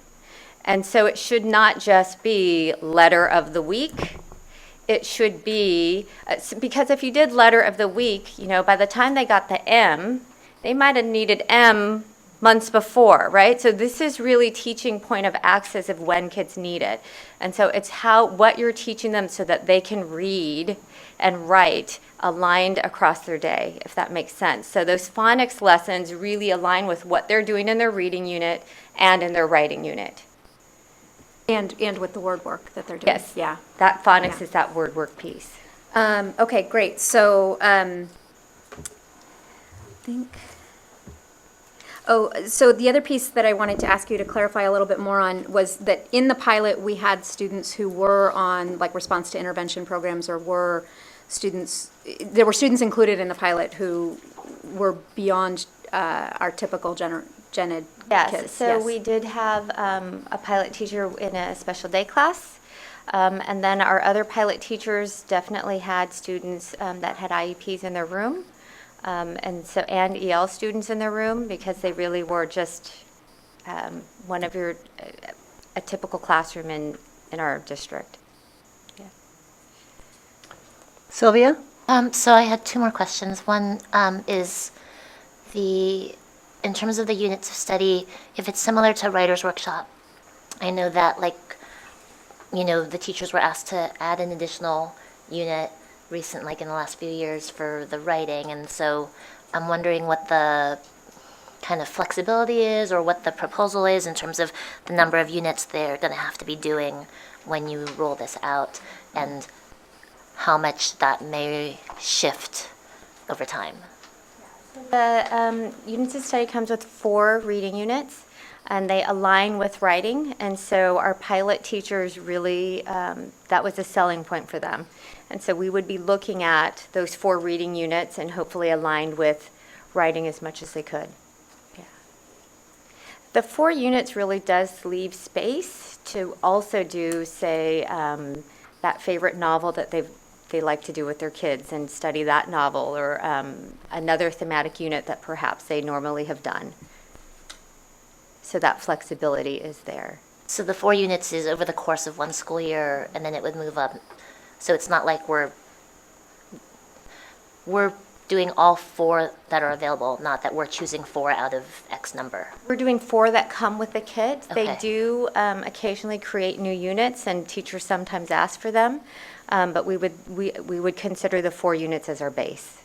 And so it should not just be letter of the week. It should be, because if you did letter of the week, by the time they got the M, they might have needed M months before, right? So this is really teaching point of access of when kids need it. And so it's what you're teaching them so that they can read and write aligned across their day, if that makes sense. So those phonics lessons really align with what they're doing in their reading unit and in their writing unit. And with the word work that they're doing. Yes. Yeah. That phonics is that word work piece. Okay, great. So so the other piece that I wanted to ask you to clarify a little bit more on was that in the pilot, we had students who were on like response to intervention programs, or there were students included in the pilot who were beyond our typical gen ed Yes, kids. so we did have a pilot teacher in a special day class. And then our other pilot teachers definitely had students that had IEPs in their room. And EL students in their room, because they really were just a typical classroom in our district. Yeah. Sylvia? So I had two more questions. One is in terms of the units of study, if it's similar to Writer's Workshop, I know that the teachers were asked to add an additional unit in the last few years for the writing, and so I'm wondering what the kind of flexibility is, or what the proposal is in terms of the number of units they're going to have to be doing when you roll this out, and how much that may shift over time. The units of study comes with 4 reading units, and they align with writing, and so our pilot teachers really, that was a selling point for them. And so we would be looking at those 4 reading units and hopefully aligned with writing as much as they could. Yeah. The 4 units really does leave space to also do, say, that favorite novel that they like to do with their kids and study that novel, or another thematic unit that perhaps they normally have done. So that flexibility is there. So the 4 units is over the course of one school year, and then it would move up. So it's not like we're doing all 4 that are available, not that we're choosing 4 out of X number. We're doing 4 that come with the kit. Okay. They do occasionally create new units, and teachers sometimes ask for them. But we would consider the 4 units as our base.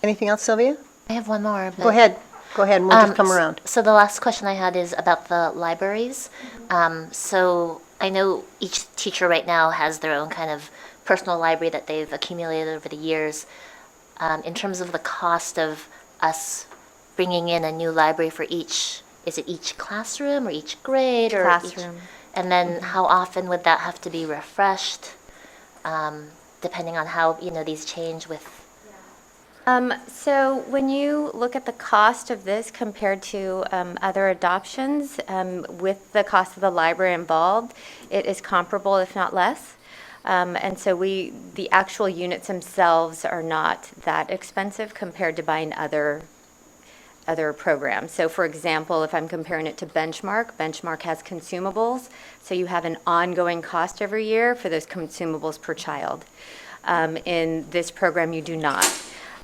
Anything else, Sylvia? I have one more. Go ahead, and we'll just come around. So the last question I had is about the libraries. So I know each teacher right now has their own kind of personal library that they've accumulated over the years. In terms of the cost of us bringing in a new library for each, is it each classroom or each grade? Or Classroom. And then how often would that have to be refreshed, depending on how, these change with? So when you look at the cost of this compared to other adoptions, with the cost of the library involved, it is comparable, if not less. And so the actual units themselves are not that expensive compared to buying other programs. So for example, if I'm comparing it to Benchmark has consumables, so you have an ongoing cost every year for those consumables per child. In this program, you do not.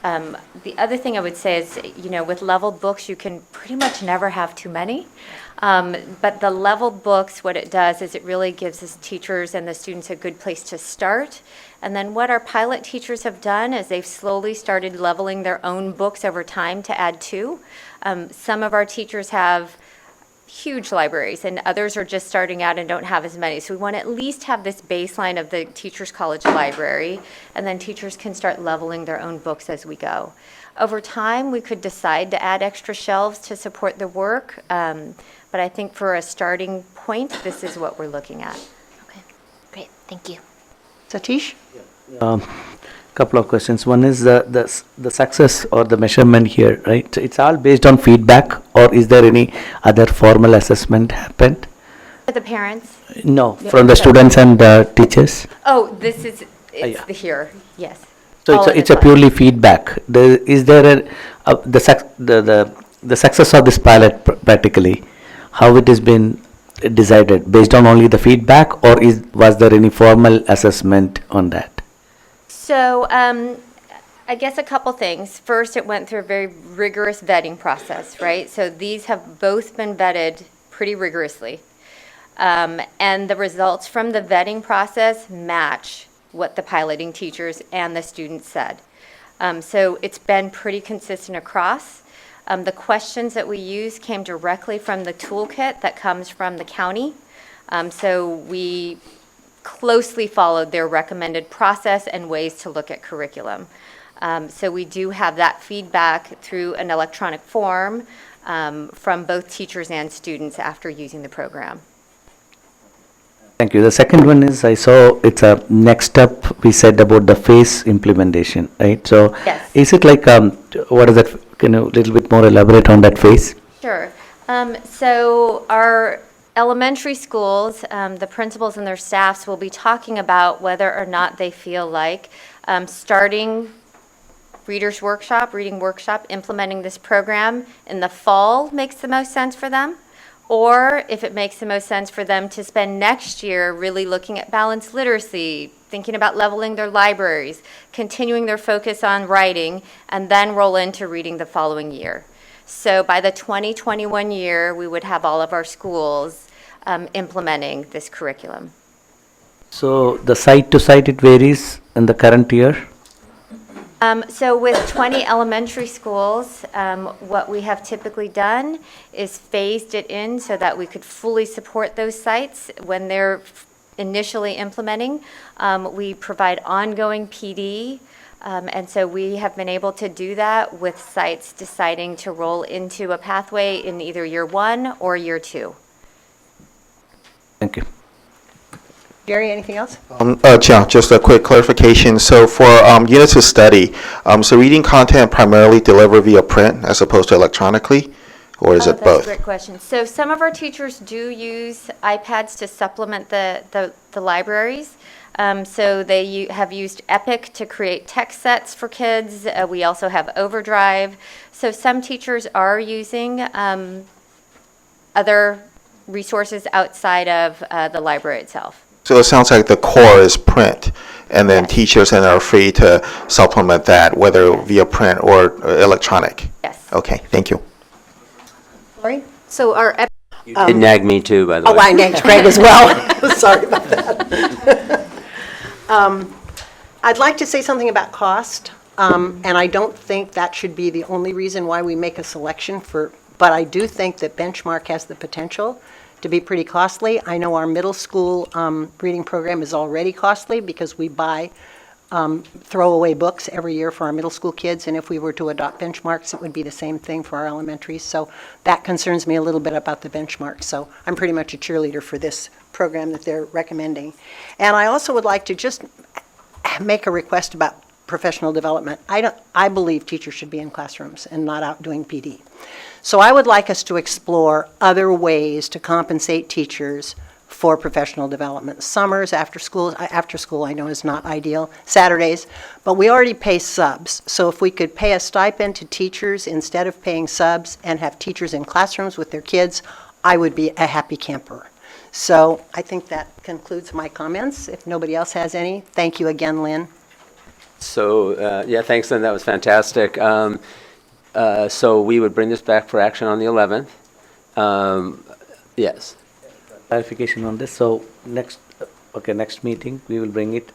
The other thing I would say is, with leveled books, you can pretty much never have too many. But the leveled books, what it does is it really gives us teachers and the students a good place to start. And then what our pilot teachers have done is they've slowly started leveling their own books over time to add to. Some of our teachers have huge libraries, and others are just starting out and don't have as many. So we want to at least have this baseline of the Teachers College library, and then teachers can start leveling their own books as we go. Over time, we could decide to add extra shelves to support the work, but I think for a starting point, this is what we're looking at. Okay, great, thank you. Satish? Couple of questions. One is the success or the measurement here, right? So it's all based on feedback, or is there any other formal assessment happened? For the parents? No, Yeah, from the okay. students and teachers. Oh, it's yeah. the here, yes. So All of it's the a time. purely feedback. Is there the success of this pilot practically? How it has been decided based on only the feedback, or was there any formal assessment on that? So I guess a couple things. First, it went through a very rigorous vetting process, right? So these have both been vetted pretty rigorously. And the results from the vetting process match what the piloting teachers and the students said. So it's been pretty consistent across. The questions that we use came directly from the toolkit that comes from the county. So we closely followed their recommended process and ways to look at curriculum. So we do have that feedback through an electronic form from both teachers and students after using the program. Thank you. The second one is, I saw it's a next step we said about the phase implementation, right? So Yes. is it like, what is that, can you a little bit more elaborate on that phase? Sure. So our elementary schools, the principals and their staffs will be talking about whether or not they feel like starting reading workshop, implementing this program in the fall makes the most sense for them, or if it makes the most sense for them to spend next year really looking at balanced literacy, thinking about leveling their libraries, continuing their focus on writing, and then roll into reading the following year. So by the 2021 year, we would have all of our schools implementing this curriculum. So the site to site it varies in the current year? So with 20 elementary schools, what we have typically done is phased it in so that we could fully support those sites when they're initially implementing. We provide ongoing PD, and so we have been able to do that with sites deciding to roll into a pathway in either year 1 or year 2. Thank you. Jerry, anything else? Yeah, just a quick clarification. So for units of study, so reading content primarily delivered via print as opposed to electronically, or is it That's both? a great question. So some of our teachers do use iPads to supplement the libraries. So they have used Epic to create text sets for kids. We also have Overdrive. So some teachers are using other resources outside of the library itself. So it sounds like the core is print, and then Yes. teachers then are free to supplement that, whether via print or electronic. Yes. Okay, thank you. Lori? So our It nagged me too, by the way. Oh, I named Craig as well. Sorry about that. I'd like to say something about cost, and I don't think that should be the only reason why we make a selection but I do think that Benchmark has the potential to be pretty costly. I know our middle school reading program is already costly because we buy throwaway books every year for our middle school kids, and if we were to adopt benchmarks, it would be the same thing for our elementaries. So that concerns me a little bit about the benchmark. So I'm pretty much a cheerleader for this program that they're recommending. And I also would like to just make a request about professional development. I believe teachers should be in classrooms and not out doing PD. So I would like us to explore other ways to compensate teachers for professional development. Summers, after school I know is not ideal, Saturdays, but we already pay subs. So if we could pay a stipend to teachers instead of paying subs and have teachers in classrooms with their kids, I would be a happy camper. So I think that concludes my comments. If nobody else has any, thank you again, Lynn. So, yeah, thanks, Lynn, that was fantastic. So we would bring this back for action on the 11th. Yes. Clarification on this, so next meeting, we will bring it,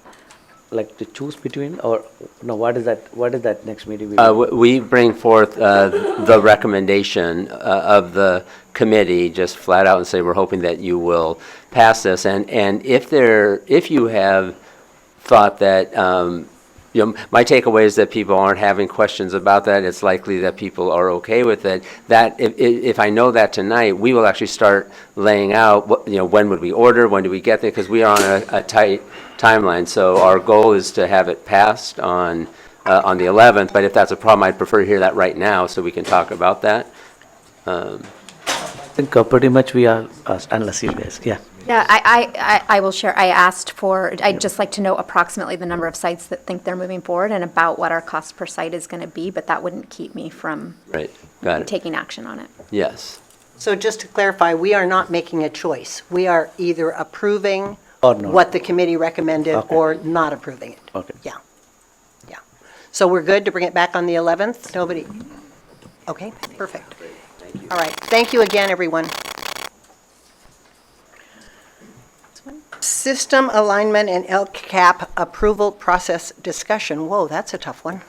like to choose between, or, no, what is that next meeting? We bring forth the recommendation of the committee, just flat out and say, we're hoping that you will pass this. And if you have thought that, my takeaway is that people aren't having questions about that. It's likely that people are okay with it. That if I know that tonight, we will actually start laying out what, when would we order, when do we get there, because we are on a tight timeline. So our goal is to have it passed on the 11th. But if that's a problem, I'd prefer to hear that right now so we can talk about that. I think pretty much we are, unless you guys, yeah. Yeah, I will share. I'd just like to know approximately the number of sites that think they're moving forward and about what our cost per site is going to be, but that wouldn't keep me from Right, got it. taking action on it. Yes. So just to clarify, we are not making a choice. We are either approving Or not. what the committee recommended Okay. or not approving it. Okay. Yeah. So we're good to bring it back on the 11th? Nobody? Okay, perfect. All right, thank you again, everyone. System alignment and LCAP approval process discussion. Whoa, that's a tough one.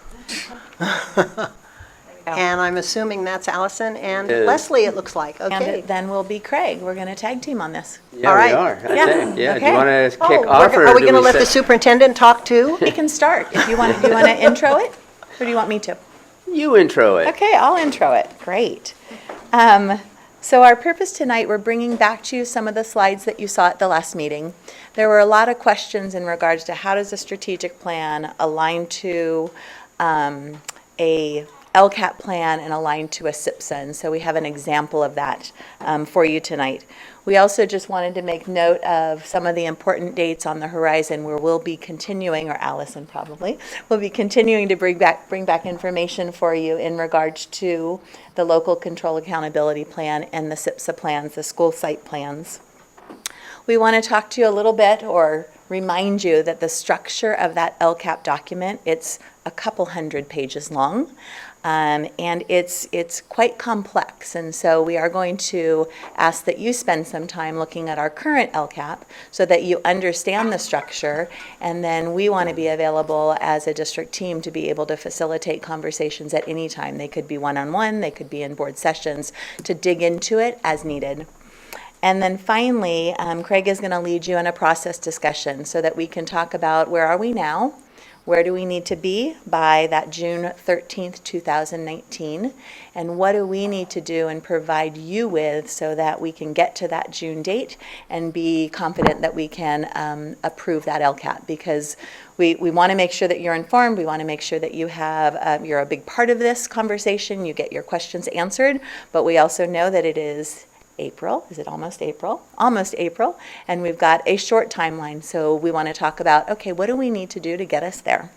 And I'm assuming that's Allison and Leslie, it looks like. Okay. And then we'll be Craig. We're going to tag team on this. Yeah, All right. we are. I Yeah. think. Yeah. Do Okay. you want to Oh, kick off, or are we do going to let the sit- superintendent talk too? We can start. If you want, do you want to intro it, or do you want me to? You intro it. Okay, I'll intro it. Great. So our purpose tonight, we're bringing back to you some of the slides that you saw at the last meeting. There were a lot of questions in regards to how does a strategic plan align to a LCAP plan and align to a SIPSA. And so we have an example of that for you tonight. We also just wanted to make note of some of the important dates on the horizon where we'll be continuing, or Allison probably, will be continuing to bring back information for you in regards to the local control accountability plan and the SIPSA plans, the school site plans. We want to talk to you a little bit, or remind you that the structure of that LCAP document, it's a couple hundred pages long. And it's quite complex, and so we are going to ask that you spend some time looking at our current LCAP so that you understand the structure, and then we want to be available as a district team to be able to facilitate conversations at any time. They could be one-on-one, they could be in board sessions, to dig into it as needed. And then finally, Craig is going to lead you in a process discussion so that we can talk about where are we now, where do we need to be by that June 13th, 2019, and what do we need to do and provide you with so that we can get to that June date and be confident that we can approve that LCAP, because we want to make sure that you're informed. We want to make sure that you have, you're a big part of this conversation, you get your questions answered, but we also know that it is April. Is it almost April? Almost April. And we've got a short timeline. So we want to talk about, okay, what do we need to do to get us there?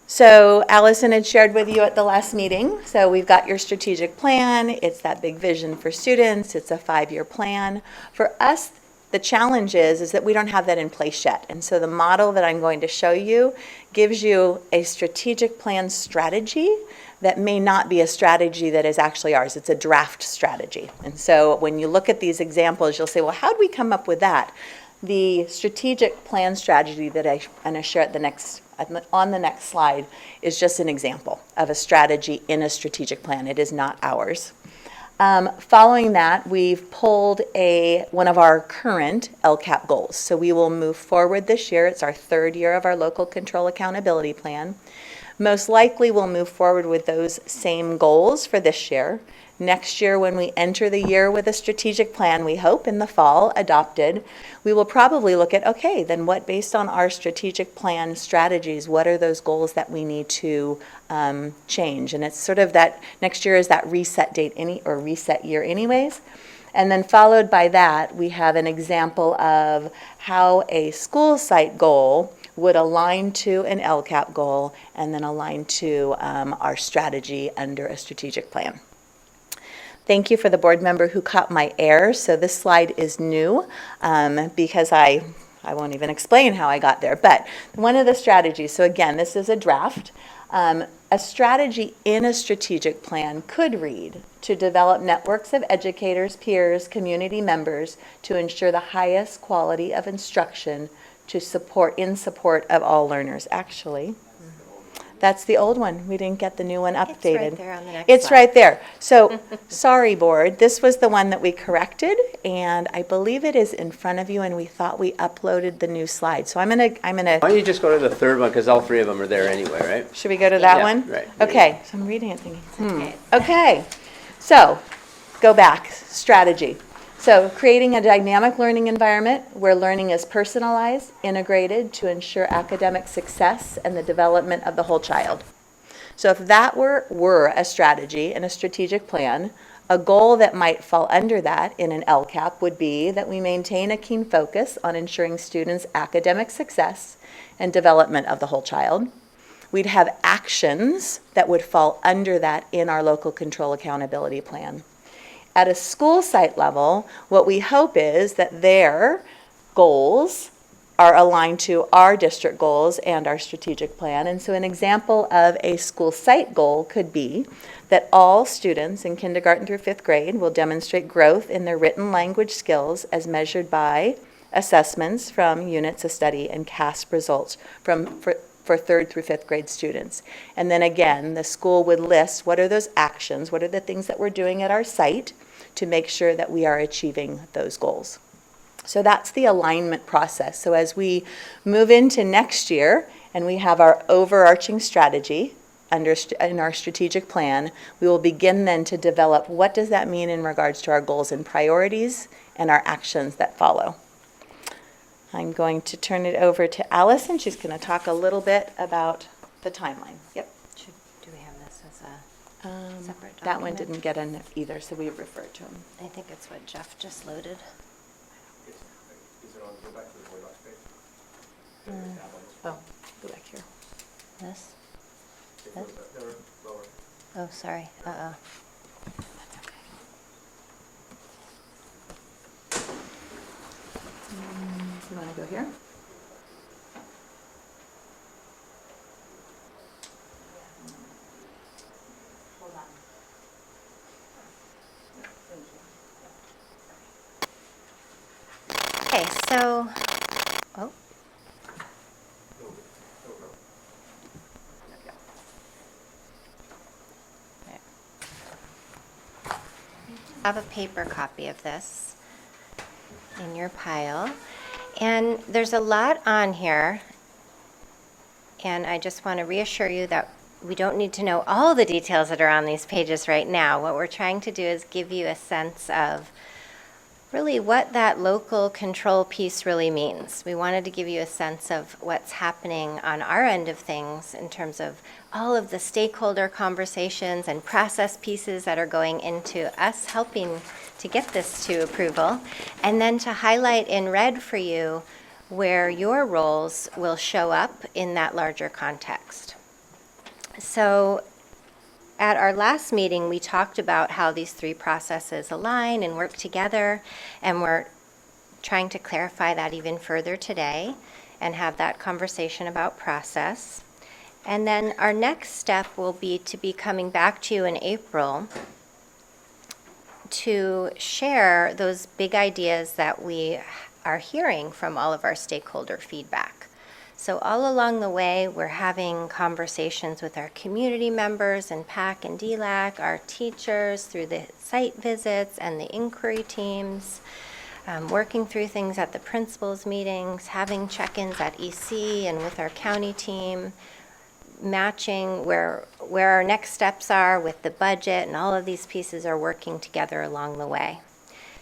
So Allison had shared with you at the last meeting. So we've got your strategic plan. It's that big vision for students. It's a 5-year plan. For us, the challenge is that we don't have that in place yet. And so the model that I'm going to show you gives you a strategic plan strategy that may not be a strategy that is actually ours. It's a draft strategy. And so when you look at these examples, you'll say, well, how did we come up with that? The strategic plan strategy that I'm going to share on the next slide is just an example of a strategy in a strategic plan. It is not ours. Following that, we've pulled one of our current LCAP goals. So we will move forward this year. It's our 3rd year of our local control accountability plan. Most likely, we'll move forward with those same goals for this year. Next year, when we enter the year with a strategic plan, we hope in the fall adopted, we will probably look at, okay, then what, based on our strategic plan strategies, what are those goals that we need to change? And it's sort of that next year is that reset date or reset year anyways. And then followed by that, we have an example of how a school site goal would align to an LCAP goal and then align to our strategy under a strategic plan. Thank you for the board member who caught my error. So this slide is new because I won't even explain how I got there. But one of the strategies, so again, this is a draft. A strategy in a strategic plan could read to develop networks of educators, peers, community members to ensure the highest quality of instruction in support of all learners. Actually, that's the old one. We didn't get the new one updated. It's right there on the next It's slide. right there. So, sorry, board. This was the one that we corrected, and I believe it is in front of you. And we thought we uploaded the new slide. So I'm gonna. Why don't you just go to the third one, because all three of them are there anyway, right? Should we go to that Yeah, one? right. Okay. So I'm reading it, thinking. Okay. So, go back. Strategy. So, creating a dynamic learning environment where learning is personalized, integrated to ensure academic success and the development of the whole child. So, if that were a strategy and a strategic plan, a goal that might fall under that in an LCAP would be that we maintain a keen focus on ensuring students' academic success and development of the whole child. We'd have actions that would fall under that in our local control accountability plan. At a school site level, what we hope is that their goals are aligned to our district goals and our strategic plan. And so an example of a school site goal could be that all students in kindergarten through 5th grade will demonstrate growth in their written language skills as measured by assessments from units of study and CASP results for 3rd through 5th grade students. And then again, the school would list what are those actions, what are the things that we're doing at our site to make sure that we are achieving those goals. So that's the alignment process. So as we move into next year and we have our overarching strategy in our strategic plan, we will begin then to develop what does that mean in regards to our goals and priorities and our actions that follow. I'm going to turn it over to Allison. She's going to talk a little bit about the timeline. Yep. Do we have this as a separate document? That one didn't get in either, so we referred to him. I think it's what Jeff just loaded. Oh, go back here. This? Oh, sorry. That's okay. You want to go here? Hold on. Okay, so, oh. I have a paper copy of this in your pile. And there's a lot on here. And I just want to reassure you that we don't need to know all the details that are on these pages right now. What we're trying to do is give you a sense of really what that local control piece really means. We wanted to give you a sense of what's happening on our end of things in terms of all of the stakeholder conversations and process pieces that are going into us helping to get this to approval, and then to highlight in red for you where your roles will show up in that larger context. So at our last meeting, we talked about how these three processes align and work together, and we're trying to clarify that even further today and have that conversation about process. And then our next step will be to be coming back to you in April to share those big ideas that we are hearing from all of our stakeholder feedback. So all along the way, we're having conversations with our community members and PAC and DLAC, our teachers through the site visits and the inquiry teams, working through things at the principals' meetings, having check-ins at EC and with our county team, matching where our next steps are with the budget, and all of these pieces are working together along the way.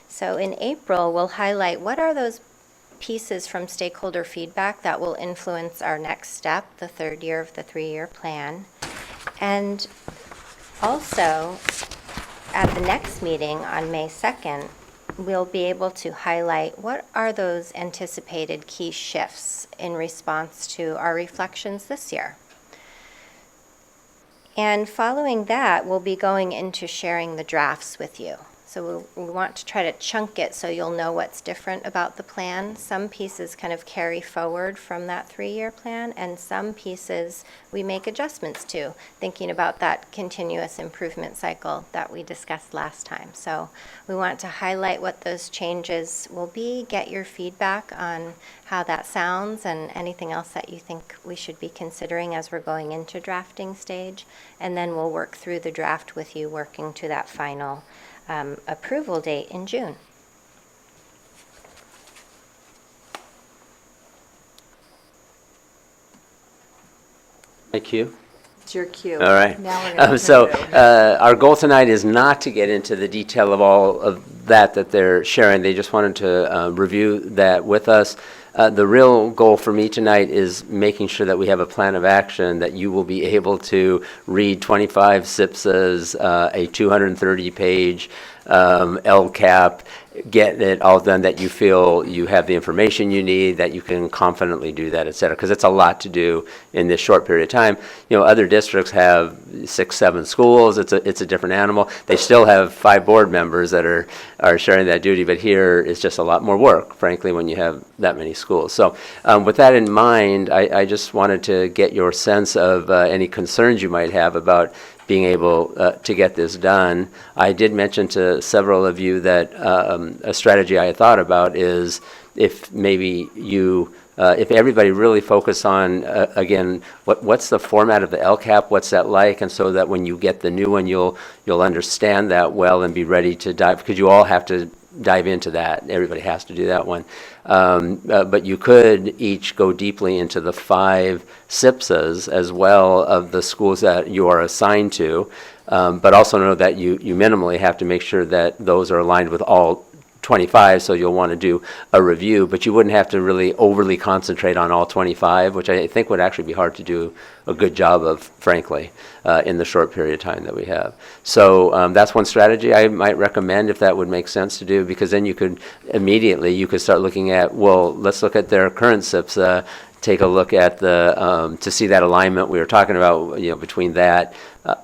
So in April, we'll highlight what are those pieces from stakeholder feedback that will influence our next step, the third year of the 3-year plan. And also, at the next meeting on May 2nd, we'll be able to highlight what are those anticipated key shifts in response to our reflections this year. And following that, we'll be going into sharing the drafts with you. So we want to try to chunk it so you'll know what's different about the plan. Some pieces kind of carry forward from that 3-year plan, and some pieces we make adjustments to, thinking about that continuous improvement cycle that we discussed last time. So we want to highlight what those changes will be, get your feedback on how that sounds and anything else that you think we should be considering as we're going into drafting stage. And then we'll work through the draft with you, working to that final approval date in June. My cue? It's your cue. All right. Now we're gonna So turn it over. our goal tonight is not to get into the detail of all of that they're sharing. They just wanted to review that with us. The real goal for me tonight is making sure that we have a plan of action that you will be able to read 25 SIPSAs, a 230-page LCAP, get it all done, that you feel you have the information you need, that you can confidently do that, et cetera, because it's a lot to do in this short period of time. You know, other districts have 6, 7 schools. It's a different animal. They still have 5 board members that are sharing that duty, but here it's just a lot more work, frankly, when you have that many schools. So with that in mind, I just wanted to get your sense of any concerns you might have about being able to get this done. I did mention to several of you that a strategy I had thought about is if maybe you, if everybody really focus on, again, what's the format of the LCAP, what's that like, and so that when you get the new one, you'll understand that well and be ready to dive, because you all have to dive into that. Everybody has to do that one. But you could each go deeply into the 5 SIPSAs as well of the schools that you are assigned to, but also know that you minimally have to make sure that those are aligned with all 25, so you'll want to do a review, but you wouldn't have to really overly concentrate on all 25, which I think would actually be hard to do a good job of, frankly, in the short period of time that we have. So that's one strategy I might recommend, if that would make sense to do, because then you could immediately, start looking at, well, let's look at their current SIPSA, take a look at the, to see that alignment we were talking about, between that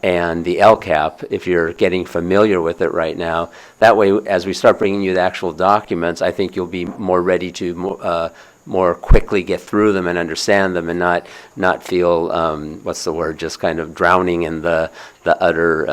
and the LCAP, if you're getting familiar with it right now. That way, as we start bringing you the actual documents, I think you'll be more ready to more quickly get through them and understand them, and not feel, what's the word, just kind of drowning in the utter,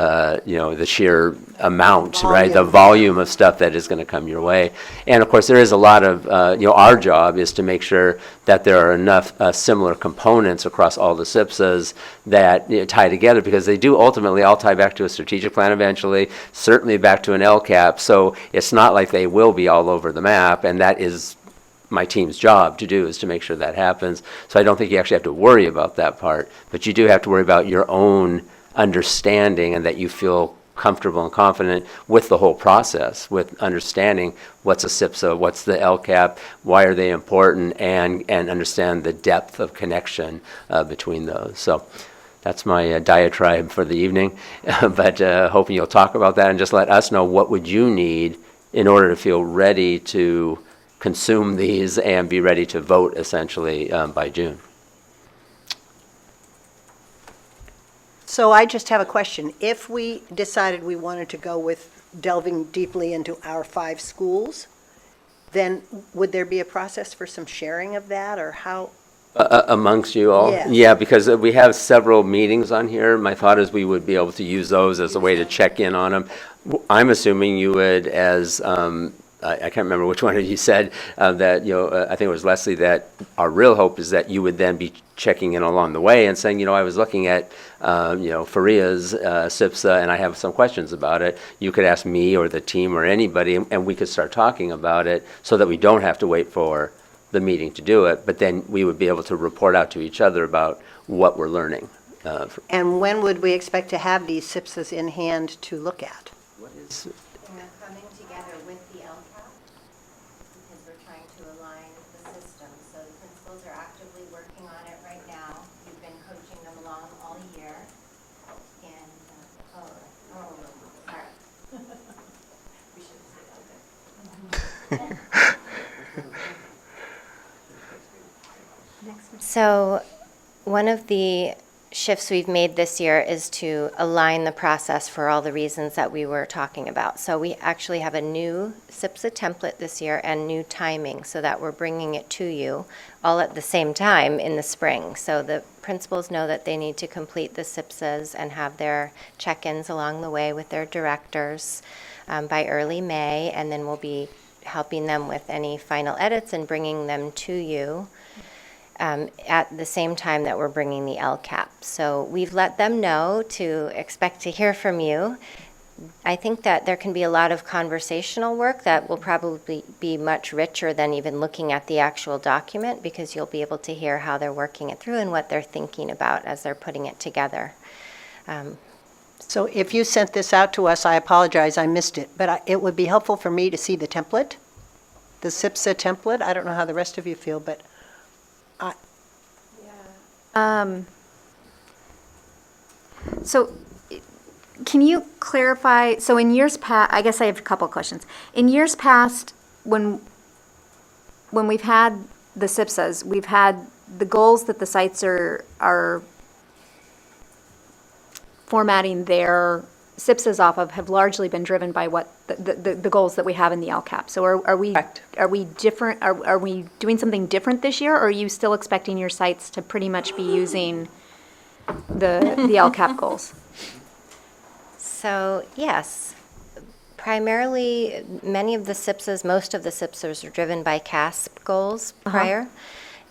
the sheer amount, right? The volume of stuff that is going to come your way. And of course, there is a lot of, our job is to make sure that there are enough similar components across all the SIPSAs that tie together, because they do ultimately all tie back to a strategic plan eventually, certainly back to an LCAP. So it's not like they will be all over the map, and that is my team's job to do, is to make sure that happens. So I don't think you actually have to worry about that part, but you do have to worry about your own understanding, and that you feel comfortable and confident with the whole process, with understanding what's a SIPSA, what's the LCAP, why are they important, and understand the depth of connection between those. So that's my diatribe for the evening, but hoping you'll talk about that and just let us know what would you need in order to feel ready to consume these and be ready to vote, essentially, by June. So I just have a question. If we decided we wanted to go with delving deeply into our 5 schools, then would there be a process for some sharing of that, or how? Amongst you all? Yes. Yeah, because we have several meetings on here. My thought is we would be able to use those as a way to check in on them. I'm assuming you would, as I can't remember which one of you said that, I think it was Leslie, that our real hope is that you would then be checking in along the way and saying, I was looking at, Faria's SIPSA, and I have some questions about it. You could ask me or the team or anybody, and we could start talking about it, so that we don't have to wait for the meeting to do it, but then we would be able to report out to each other about what we're learning And when would we expect to have these SIPSs in hand to look at? They're coming together with the LCAP because we're trying to align the system. So the principals are actively working on it right now. You've been coaching them along all year. And, sorry. We should say that. So one of the shifts we've made this year is to align the process for all the reasons that we were talking about. So we actually have a new SIPSA template this year and new timing so that we're bringing it to you all at the same time in the spring. So the principals know that they need to complete the SIPSAs and have their check-ins along the way with their directors by early May, and then we'll be helping them with any final edits and bringing them to you at the same time that we're bringing the LCAP. So we've let them know to expect to hear from you. I think that there can be a lot of conversational work that will probably be much richer than even looking at the actual document, because you'll be able to hear how they're working it through and what they're thinking about as they're putting it together. So if you sent this out to us, I apologize, I missed it, but it would be helpful for me to see the template, the SIPSA template. I don't know how the rest of you feel, but So can you clarify, so in years past, I guess I have a couple of questions. In years past, when we've had the SIPSAs, we've had the goals that the sites are formatting their SIPSAs off of have largely been driven by what the goals that we have in the LCAP. So are we Correct. are we different? Are we doing something different this year, or are you still expecting your sites to pretty much be using the LCAP goals? So yes, primarily many of the SIPSAs, most of the SIPSAs are driven by CASP goals prior.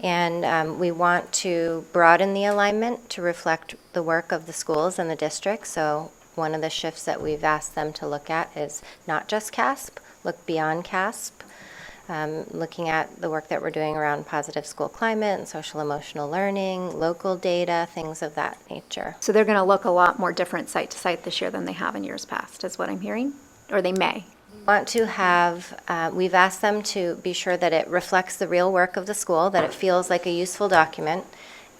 And we want to broaden the alignment to reflect the work of the schools and the district. So one of the shifts that we've asked them to look at is not just CASP, look beyond CASP, looking at the work that we're doing around positive school climate and social emotional learning, local data, things of that nature. So they're going to look a lot more different site to site this year than they have in years past, is what I'm hearing? Or they may? Want to have, we've asked them to be sure that it reflects the real work of the school, that it feels like a useful document,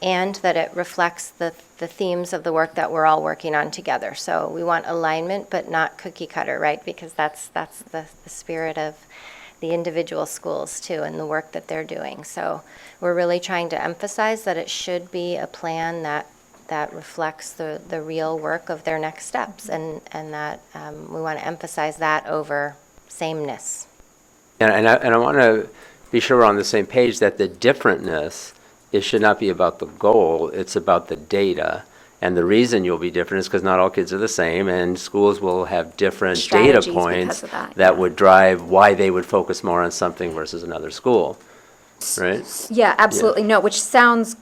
and that it reflects the themes of the work that we're all working on together. So we want alignment, but not cookie cutter, right? Because that's the spirit of the individual schools too, and the work that they're doing. So we're really trying to emphasize that it should be a plan that reflects the real work of their next steps, and that we want to emphasize that over sameness. And I want to be sure we're on the same page that the differentness, it should not be about the goal, it's about the data. And the reason you'll be different is because not all kids are the same, and schools will have different data Strategies points because of that, yeah. would drive why they would focus more on something versus another school, right? Yeah, absolutely. No, which sounds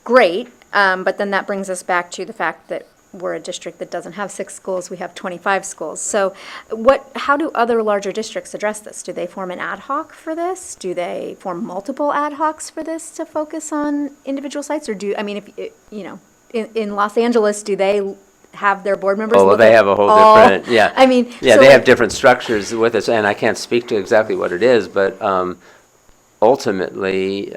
great, but then that brings us back to the fact that we're a district that doesn't have 6 schools, we have 25 schools. So how do other larger districts address this? Do they form an ad hoc for this? Do they form multiple ad hocs for this to focus on individual sites? Or in Los Angeles, do they have their board members? Oh, well, they have a whole different, yeah. I mean, yeah, so they have different structures with us, and I can't speak to exactly what it is, but ultimately,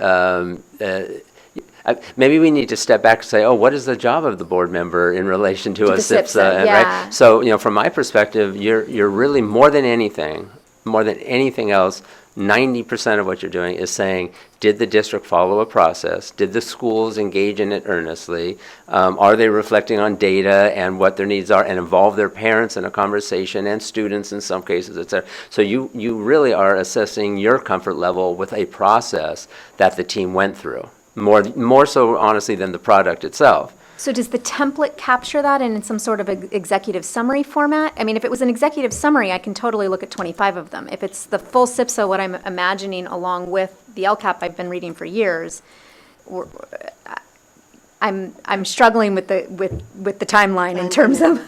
maybe we need to step back and say, oh, what is the job of the board member in relation to a the SIPSA? SIPSA, And, yeah. right? So, from my perspective, you're really more than anything else, 90% of what you're doing is saying, did the district follow a process? Did the schools engage in it earnestly? Are they reflecting on data and what their needs are, and involve their parents in a conversation and students in some cases, et cetera? So you really are assessing your comfort level with a process that the team went through. More so, honestly, than the product itself. So does the template capture that in some sort of executive summary format? I mean, if it was an executive summary, I can totally look at 25 of them. If it's the full SIPSA, what I'm imagining along with the LCAP I've been reading for years, I'm struggling with the timeline in terms of.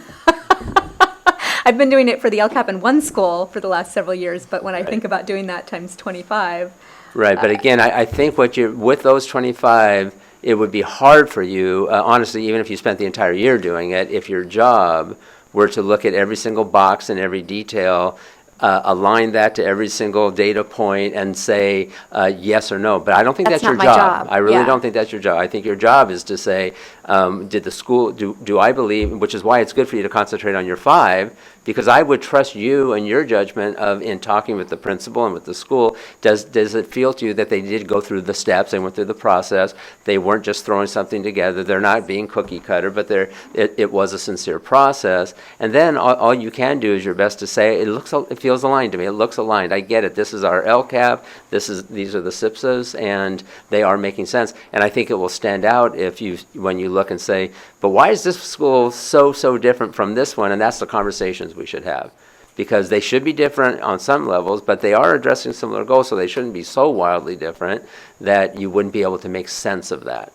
I've been doing it for the LCAP in one school for the last several years, but when I think about doing that times 25. Right, but again, I think with those 25, it would be hard for you, honestly, even if you spent the entire year doing it, if your job were to look at every single box and every detail, align that to every single data point and say yes or no. But I don't think That's that's your not my job. I really Yeah. don't think that's your job. I think your job is to say, did the school, do I believe, which is why it's good for you to concentrate on your 5, because I would trust you and your judgment of, in talking with the principal and with the school, does it feel to you that they did go through the steps, they went through the process, they weren't just throwing something together, they're not being cookie cutter, but it was a sincere process. And then all you can do is your best to say, it feels aligned to me, it looks aligned, I get it, this is our LCAP, these are the SIPSAs, and they are making sense. And I think it will stand out when you look and say, but why is this school so different from this one? And that's the conversations we should have, because they should be different on some levels, but they are addressing similar goals, so they shouldn't be so wildly different that you wouldn't be able to make sense of that.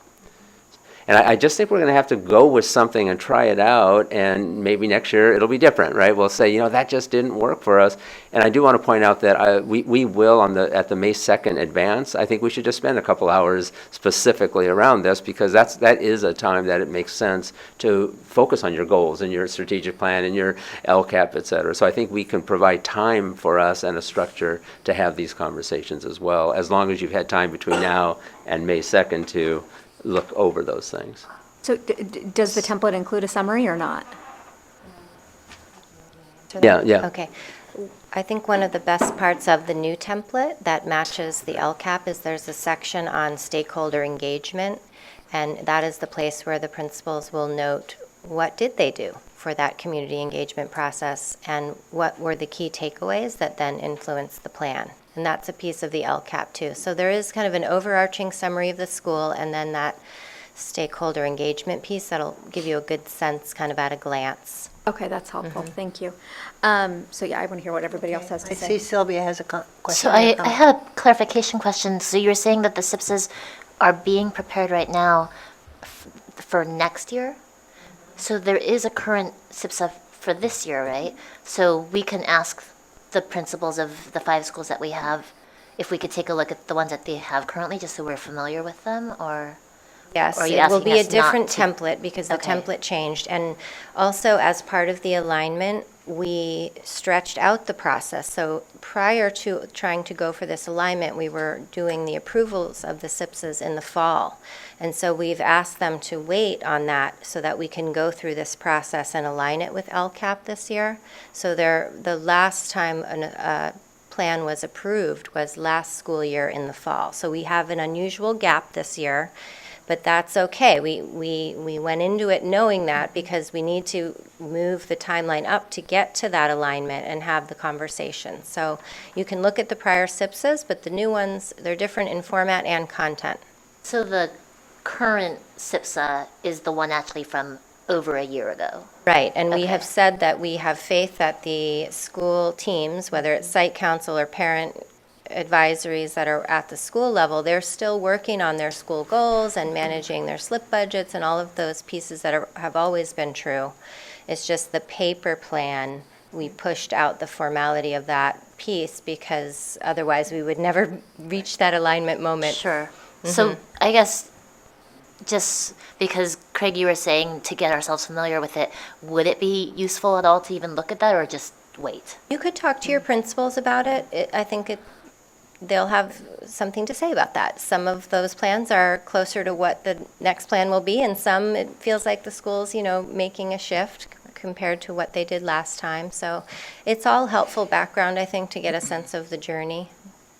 And I just think we're going to have to go with something and try it out, and maybe next year it'll be different, right? We'll say, that just didn't work for us. And I do want to point out that we will, at the May 2nd advance, I think we should just spend a couple hours specifically around this, because that is a time that it makes sense to focus on your goals and your strategic plan and your LCAP, et cetera. So I think we can provide time for us and a structure to have these conversations as well, as long as you've had time between now and May 2nd to look over those things. So does the template include a summary or not? Yeah. Okay. I think one of the best parts of the new template that matches the LCAP is there's a section on stakeholder engagement, and that is the place where the principals will note what did they do for that community engagement process and what were the key takeaways that then influenced the plan. And that's a piece of the LCAP too. So there is kind of an overarching summary of the school, and then that stakeholder engagement piece that'll give you a good sense kind of at a glance. Okay, that's helpful. Thank you. So yeah, I want to hear what everybody else has to I say. see Sylvia has a question. So I have a clarification question. So you're saying that the SIPSAs are being prepared right now for next year? So there is a current SIPSA for this year, right? So we can ask the principals of the 5 schools that we have if we could take a look at the ones that they have currently, just so we're familiar with them, or? Yes, Or are you it will asking be a us not different to- template because the Okay. template changed. And also, as part of the alignment, we stretched out the process. So prior to trying to go for this alignment, we were doing the approvals of the SIPSAs in the fall. And so we've asked them to wait on that so that we can go through this process and align it with LCAP this year. So the last time a plan was approved was last school year in the fall. So we have an unusual gap this year. But that's okay. We went into it knowing that because we need to move the timeline up to get to that alignment and have the conversation. So you can look at the prior SIPSAs, but the new ones, they're different in format and content. So the current SIPSA is the one actually from over a year ago? Right, and we Okay. have said that we have faith that the school teams, whether it's site council or parent advisories that are at the school level, they're still working on their school goals and managing their slip budgets and all of those pieces that have always been true. It's just the paper plan, we pushed out the formality of that piece because otherwise we would never reach that alignment moment. Sure. So I guess just because, Craig, you were saying to get ourselves familiar with it, would it be useful at all to even look at that or just wait? You could talk to your principals about it. I think they'll have something to say about that. Some of those plans are closer to what the next plan will be, and some it feels like the school's, making a shift compared to what they did last time. So it's all helpful background, I think, to get a sense of the journey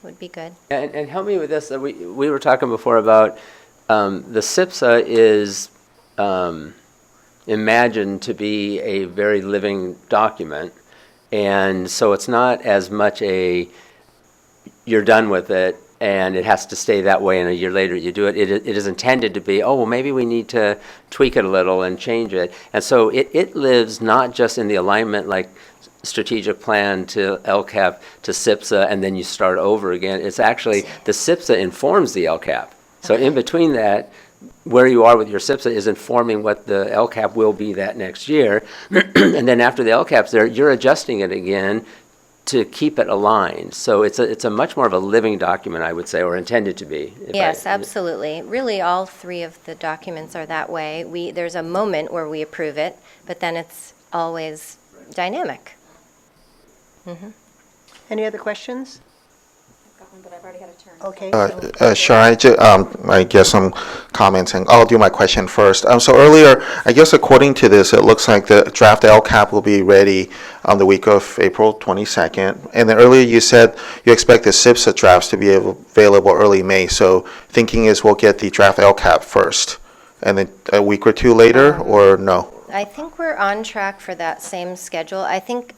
would be good. And help me with this. We were talking before about the SIPSA is imagined to be a very living document, and so it's not as much you're done with it and it has to stay that way and a year later you do it. It is intended to be, maybe we need to tweak it a little and change it. And so it lives not just in the alignment like strategic plan to LCAP to SIPSA and then you start over again. It's actually the SIPSA informs the LCAP. So in between that, where you are with your SIPSA is informing what the LCAP will be that next year. And then after the LCAP's there, you're adjusting it again to keep it aligned. So it's a much more of a living document, I would say, or intended to be. Yes, absolutely. Really, all three of the documents are that way. There's a moment where we approve it, but then it's always dynamic. Any other questions? But I've already had a turn. Okay. Sure, I guess I'm commenting. I'll do my question first. So earlier, I guess according to this, it looks like the draft LCAP will be ready on the week of April 22nd. And then earlier you said you expect the SIPSA drafts to be available early May. So thinking is we'll get the draft LCAP first, and then a week or two later, or no? I think we're on track for that same schedule. I think,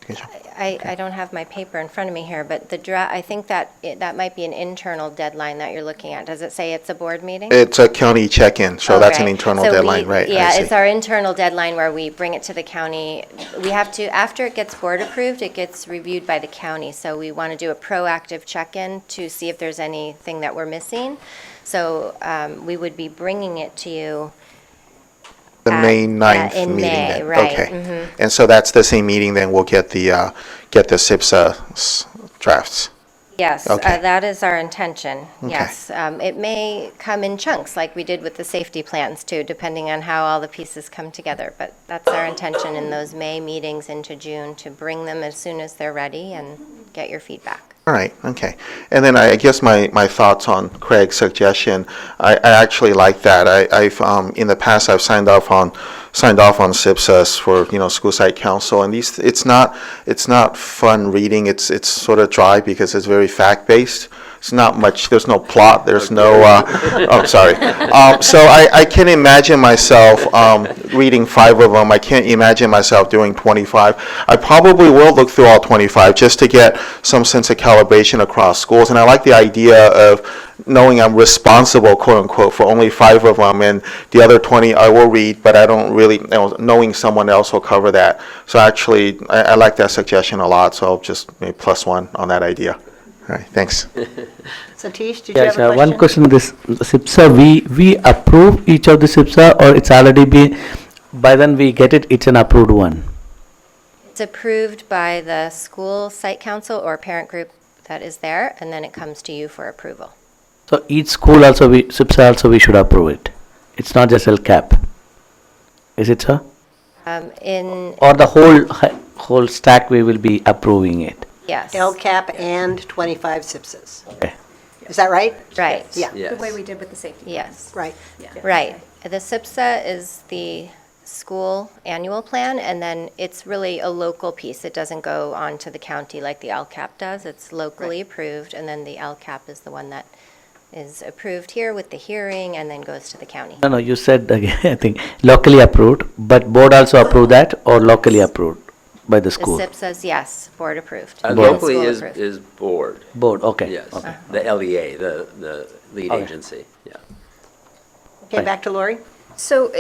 I don't have my paper in front of me here, but I think that that might be an internal deadline that you're looking at. Does it say it's a board meeting? It's a county check-in, so that's an right. internal So deadline, right? I Yeah, see. it's our internal deadline where we bring it to the county. We have to, after it gets board approved, it gets reviewed by the county. So we want to do a proactive check-in to see if there's anything that we're missing. So we would be bringing it to you. The May 9th in meeting May, then? right, Okay. And so that's the same meeting, then we'll get the SIPSA drafts? Yes, Okay. that is our intention, Okay. yes. It may come in chunks, like we did with the safety plans too, depending on how all the pieces come together. But that's our intention in those May meetings into June, to bring them as soon as they're ready and get your feedback. All right, okay. And then I guess my thoughts on Craig's suggestion, I actually like that. I've in the past, I've signed off on SIPSAs for, school site council, and it's not fun reading. It's sort of dry because it's very fact-based. It's not much, there's no plot, there's no, oh, sorry. So I can imagine myself reading 5 of them. I can't imagine myself doing 25. I probably will look through all 25 just to get some sense of calibration across schools. And I like the idea of knowing I'm responsible, quote unquote, for only 5 of them, and the other 20 I will read, but I don't really, knowing someone else will cover that. So actually, I like that suggestion a lot, so I'll just maybe +1 on that idea. All right, thanks. Satish, did you have a question? One question, this SIPSA, we approve each of the SIPSA, or it's already been, by then we get it, it's an approved one? It's approved by the school site council or parent group that is there, and then it comes to you for approval. So each school also, SIPSA also we should approve it? It's not just LCAP? Is it so? Or the whole stack we will be approving it? Yes. LCAP and 25 SIPSAs. Okay. Is that right? Right. Yeah. Yes. The way we did with the safety. Yes. Right. Right. The SIPSA is the school annual plan, and then it's really a local piece. It doesn't go on to the county like the LCAP does. It's locally approved, and then the LCAP is the one that is approved here with the hearing and then goes to the county. No, you said, again, I think, locally approved, but board also approved that, or locally approved by the The school? SIPSA's, yes, board approved. Locally School is approved. board. Board, okay. Yes, Okay. the LEA, the lead Okay. agency, yeah. Okay, back to Lori. So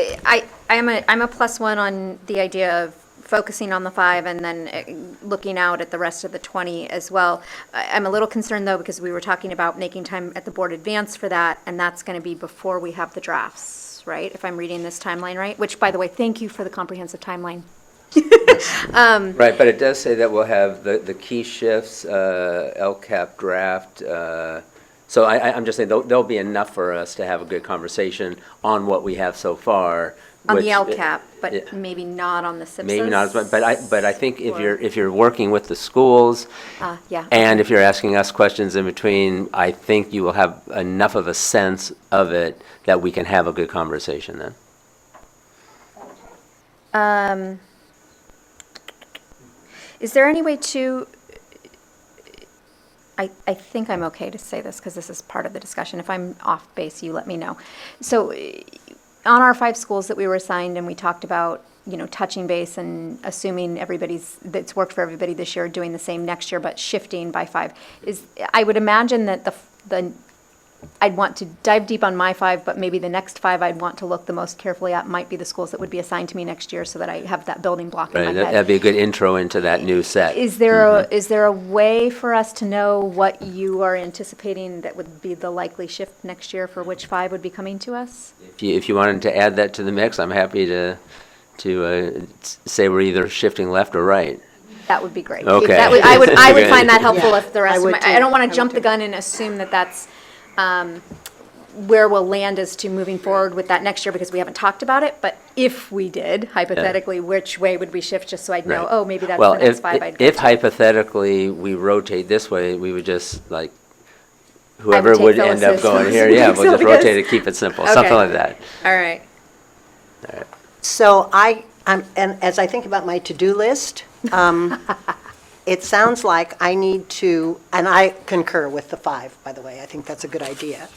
I'm a +1 on the idea of focusing on the 5 and then looking out at the rest of the 20 as well. I'm a little concerned though, because we were talking about making time at the board advance for that, and that's going to be before we have the drafts, right? If I'm reading this timeline right, which by the way, thank you for the comprehensive timeline. Right, but it does say that we'll have the key shifts, LCAP draft. So I'm just saying, there'll be enough for us to have a good conversation on what we have so far. On the which- LCAP, but yeah. maybe not on the SIPSAs? Maybe not, but I think Or- if you're working with the schools, Yeah. and if you're asking us questions in between, I think you will have enough of a sense of it that we can have a good conversation then. Is there any way to, I think I'm okay to say this because this is part of the discussion. If I'm off base, you let me know. So on our 5 schools that we were assigned and we talked about, touching base and assuming that's worked for everybody this year, doing the same next year, but shifting by 5, I would imagine that I'd want to dive deep on my 5, but maybe the next 5 I'd want to look the most carefully at might be the schools that would be assigned to me next year so that I have that building block in my Right, head. that'd be a good intro into that new set. Is there a way for us to know what you are anticipating that would be the likely shift next year for which 5 would be coming to us? If you wanted to add that to the mix, I'm happy to say we're either shifting left or right. that would be great. Okay. I would Okay. find that helpful Yeah, if the rest I of would my, too. I don't want I to would jump the too. gun and assume that that's where we'll land as to moving forward with that next year, because we haven't talked about it, but if we did, hypothetically, which way would we shift, just so I'd know, Right. oh, maybe that's Well, the next if- 5 I'd go If to. hypothetically we rotate this way, we would just like, whoever take would end up Phyllis's. going here, yeah, we'll just Sylvia's. rotate it, keep it simple, something Okay. like that. All right. So and as I think about my to-do list, it sounds like I need to, and I concur with the 5, by the way, I think that's a good idea.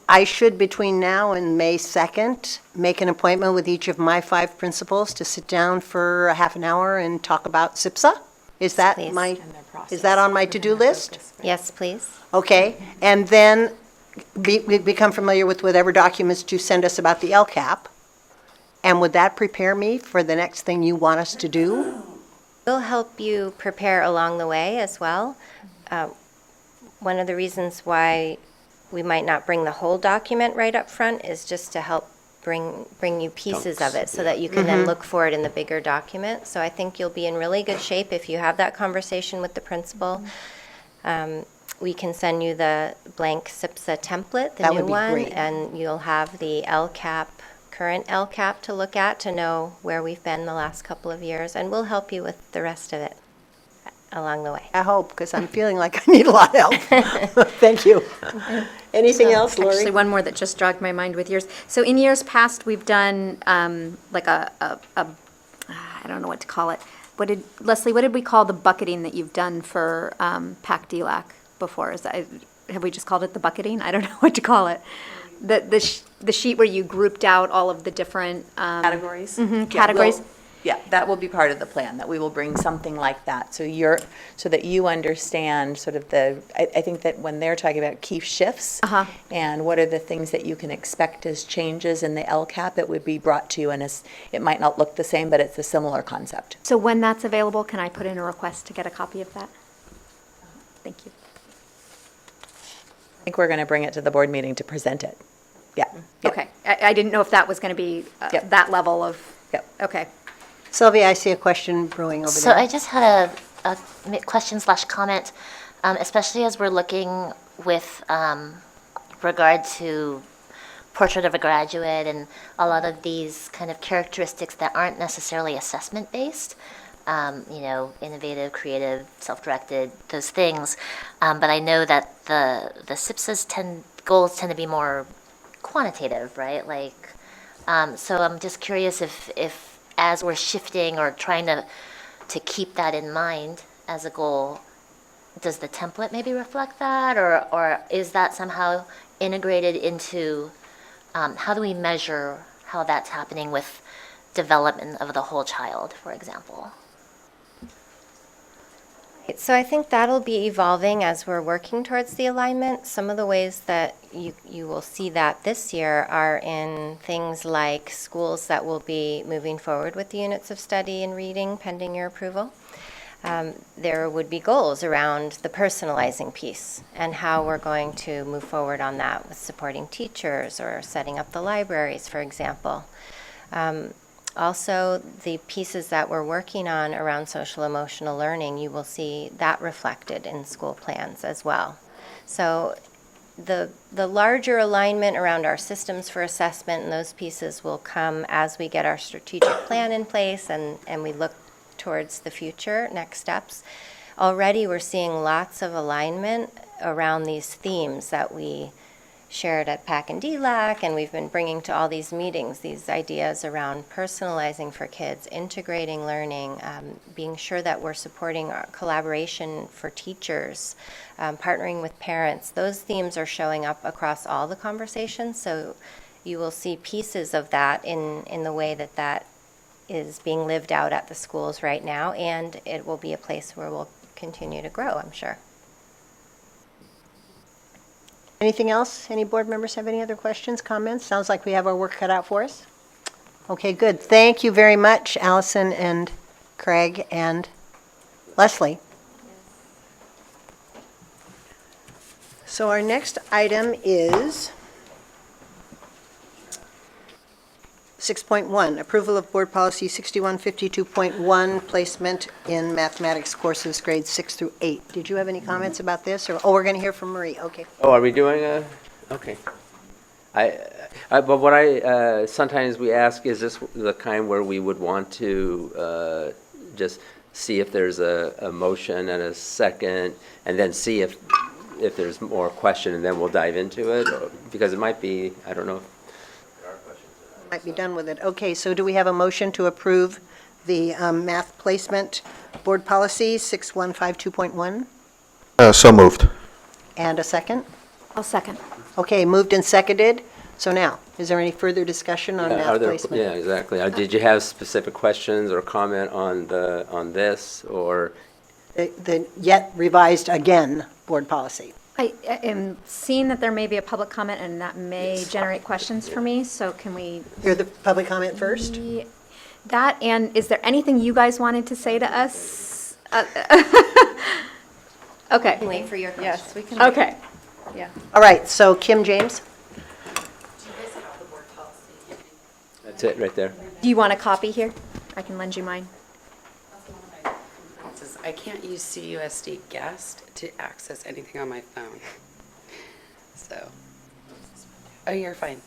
I should, between now and May 2nd, make an appointment with each of my 5 principals to sit down for a half an hour and talk about SIPSA? Is that Please. is that on my to-do list? Yes, please. Okay, and then become familiar with whatever documents to send us about the LCAP. And would that prepare me for the next thing you want us to do? We'll help you prepare along the way as well. One of the reasons why we might not bring the whole document right up front is just to help bring you pieces of it so that you can then look for it in the bigger document. So I think you'll be in really good shape if you have that conversation with the principal. We can send you the blank SIPSA template, the That new would be one, great. and you'll have the LCAP, current LCAP to look at to know where we've been the last couple of years, and we'll help you with the rest of it along the way. I hope, because I'm feeling like I need a lot of help. Thank you. Anything else, Lori? Actually, one more that just jogged my mind with yours. So in years past, we've done like I don't know what to call it. Leslie, what did we call the bucketing that you've done for PAC DLAC before? Have we just called it the bucketing? I don't know what to call it. The sheet where you grouped out all of the different Categories? categories? Yeah, that will be part of the plan, that we will bring something like that. So that you understand sort of I think that when they're talking about key shifts and what are the things that you can expect as changes in the LCAP, it would be brought to you, and it might not look the same, but it's a similar concept. So when that's available, can I put in a request to get a copy of that? Thank you. I think we're going to bring it to the board meeting to present it. Yeah. Yep. Okay. I didn't know if that was going to be Yep. that level of, Yep. okay. Sylvia, I see a question brewing over So there. I just had a question/comment, especially as we're looking with regard to portrait of a graduate and a lot of these kind of characteristics that aren't necessarily assessment-based, innovative, creative, self-directed, those things. But I know that the SIPSA's goals tend to be more quantitative, right? Like, so I'm just curious if as we're shifting or trying to keep that in mind as a goal, does the template maybe reflect that, or is that somehow integrated into how do we measure how that's happening with development of the whole child, for example? So I think that'll be evolving as we're working towards the alignment. Some of the ways that you will see that this year are in things like schools that will be moving forward with the units of study and reading pending your approval. There would be goals around the personalizing piece and how we're going to move forward on that with supporting teachers or setting up the libraries, for example. Also, the pieces that we're working on around social emotional learning, you will see that reflected in school plans as well. So the larger alignment around our systems for assessment and those pieces will come as we get our strategic plan in place and we look towards the future, next steps. Already we're seeing lots of alignment around these themes that we shared at PAC and DLAC, and we've been bringing to all these meetings, these ideas around personalizing for kids, integrating learning, being sure that we're supporting our collaboration for teachers, partnering with parents. Those themes are showing up across all the conversations, so you will see pieces of that in the way that is being lived out at the schools right now, and it will be a place where we'll continue to grow, I'm sure. Anything else? Any board members have any other questions, comments? Sounds like we have our work cut out for us. Okay, good. Thank you very much, Allison and Craig and Leslie. So our next item is 6.1, approval of Board Policy 6152.1, placement in mathematics courses grades 6 through 8. Did you have any comments about this? Or, oh, we're going to hear from Marie. Okay. Oh, are we doing a, okay. But what sometimes we ask, is this the kind where we would want to just see if there's a motion and a second, and then see if there's more question, and then we'll dive into it? Because it might be, I don't know. Might be done with it. Okay, so do we have a motion to approve the math placement Board Policy 6152.1? So moved. And a second? I'll second. Okay, moved and seconded. So now, is there any further discussion on Are math there- placement? Yeah, exactly. Did you have specific questions or comment on this, or? The yet revised again Board Policy. I am seeing that there may be a public comment, and that may generate questions for me, so can we? Hear the public comment first? That, and is there anything you guys wanted to say to us? Okay, Wait for your question. Yes, we can. okay. Yeah. All right, so Kim James? That's it, right there. Do you want a copy here? I can lend you mine. I can't use CUSD guest to access anything on my phone. So, oh, you're fine.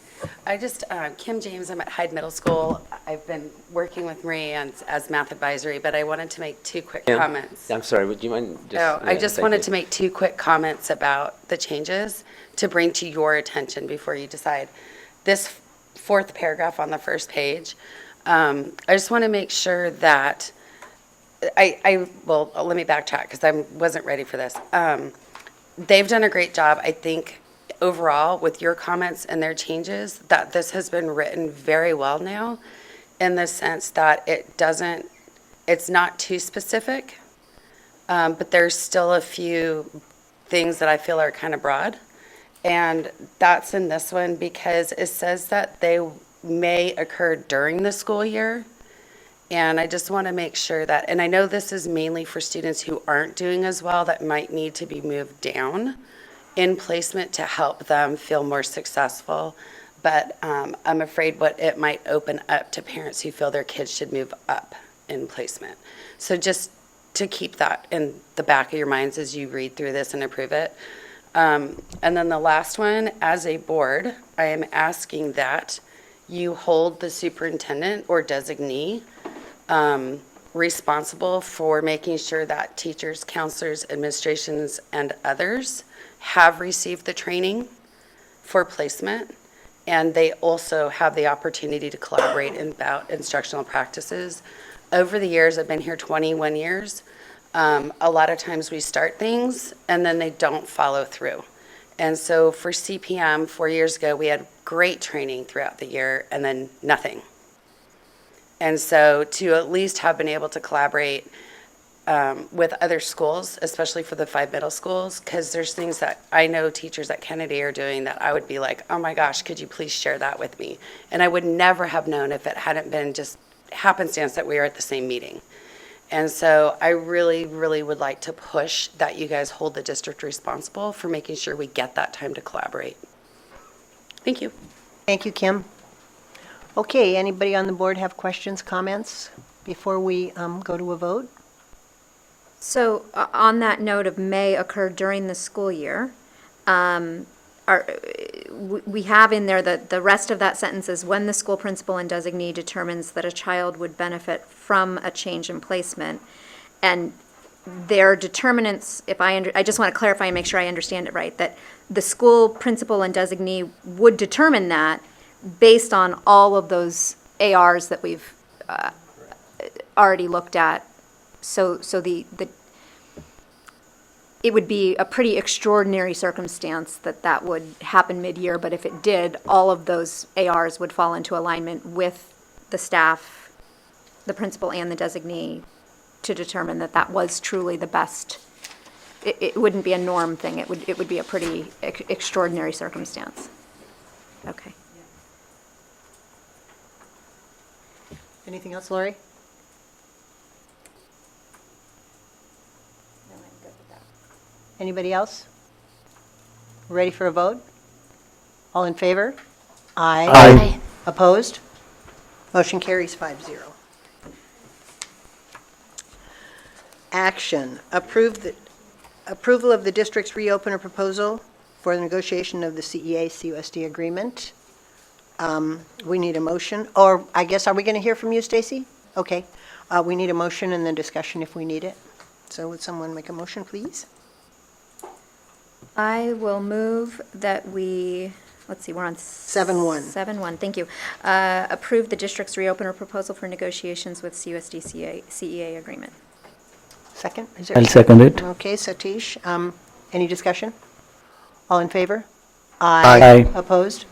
I just, Kim James, I'm at Hyde Middle School. I've been working with Marie as math advisory, but I wanted to make two quick comments. I'm sorry, would you mind just? Oh, I yeah, just thank wanted you. to make two quick comments about the changes to bring to your attention before you decide. This fourth paragraph on the first page, I just want to make sure that well, let me backtrack because I wasn't ready for this. They've done a great job, I think, overall with your comments and their changes, that this has been written very well now, in the sense that it's not too specific, but there's still a few things that I feel are kind of broad. And that's in this one because it says that they may occur during the school year. And I just want to make sure that, and I know this is mainly for students who aren't doing as well, that might need to be moved down in placement to help them feel more successful. But I'm afraid what it might open up to parents who feel their kids should move up in placement. So just to keep that in the back of your minds as you read through this and approve it. And then the last one, as a board, I am asking that you hold the superintendent or designee responsible for making sure that teachers, counselors, administrations, and others have received the training for placement, and they also have the opportunity to collaborate about instructional practices. Over the years, I've been here 21 years, a lot of times we start things and then they don't follow through. And so for CPM, 4 years ago, we had great training throughout the year and then nothing. And so to at least have been able to collaborate with other schools, especially for the 5 middle schools, because there's things that I know teachers at Kennedy are doing that I would be like, oh my gosh, could you please share that with me? And I would never have known if it hadn't been just happenstance that we were at the same meeting. And so I really, really would like to push that you guys hold the district responsible for making sure we get that time to collaborate. Thank you. Thank you, Kim. Okay, anybody on the board have questions, comments before we go to a vote? So on that note of may occur during the school year, we have in there that the rest of that sentence is when the school principal and designee determines that a child would benefit from a change in placement. And their determinants, I just want to clarify and make sure I understand it right, that the school principal and designee would determine that based on all of those ARs that we've already looked at. So it would be a pretty extraordinary circumstance that would happen mid-year, but if it did, all of those ARs would fall into alignment with the staff, the principal and the designee, to determine that was truly the best. It wouldn't be a norm thing. It would be a pretty extraordinary circumstance. Okay. Anything else, Lori? Anybody else? Ready for a vote? All in favor? Aye. Aye. Opposed? Motion carries 5-0. Action, approval of the district's reopener proposal for the negotiation of the CEA-CUSD agreement. We need a motion, or I guess, are we going to hear from you, Stacy? Okay. We need a motion and then discussion if we need it. So would someone make a motion, please? I will move that we, let's see, we're on 7-1. 7-1, thank you. Approve the district's reopener proposal for negotiations with CUSD CEA agreement. Second? Is there- I'll second it. Okay, Satish. Any discussion? All in favor? Aye. Opposed?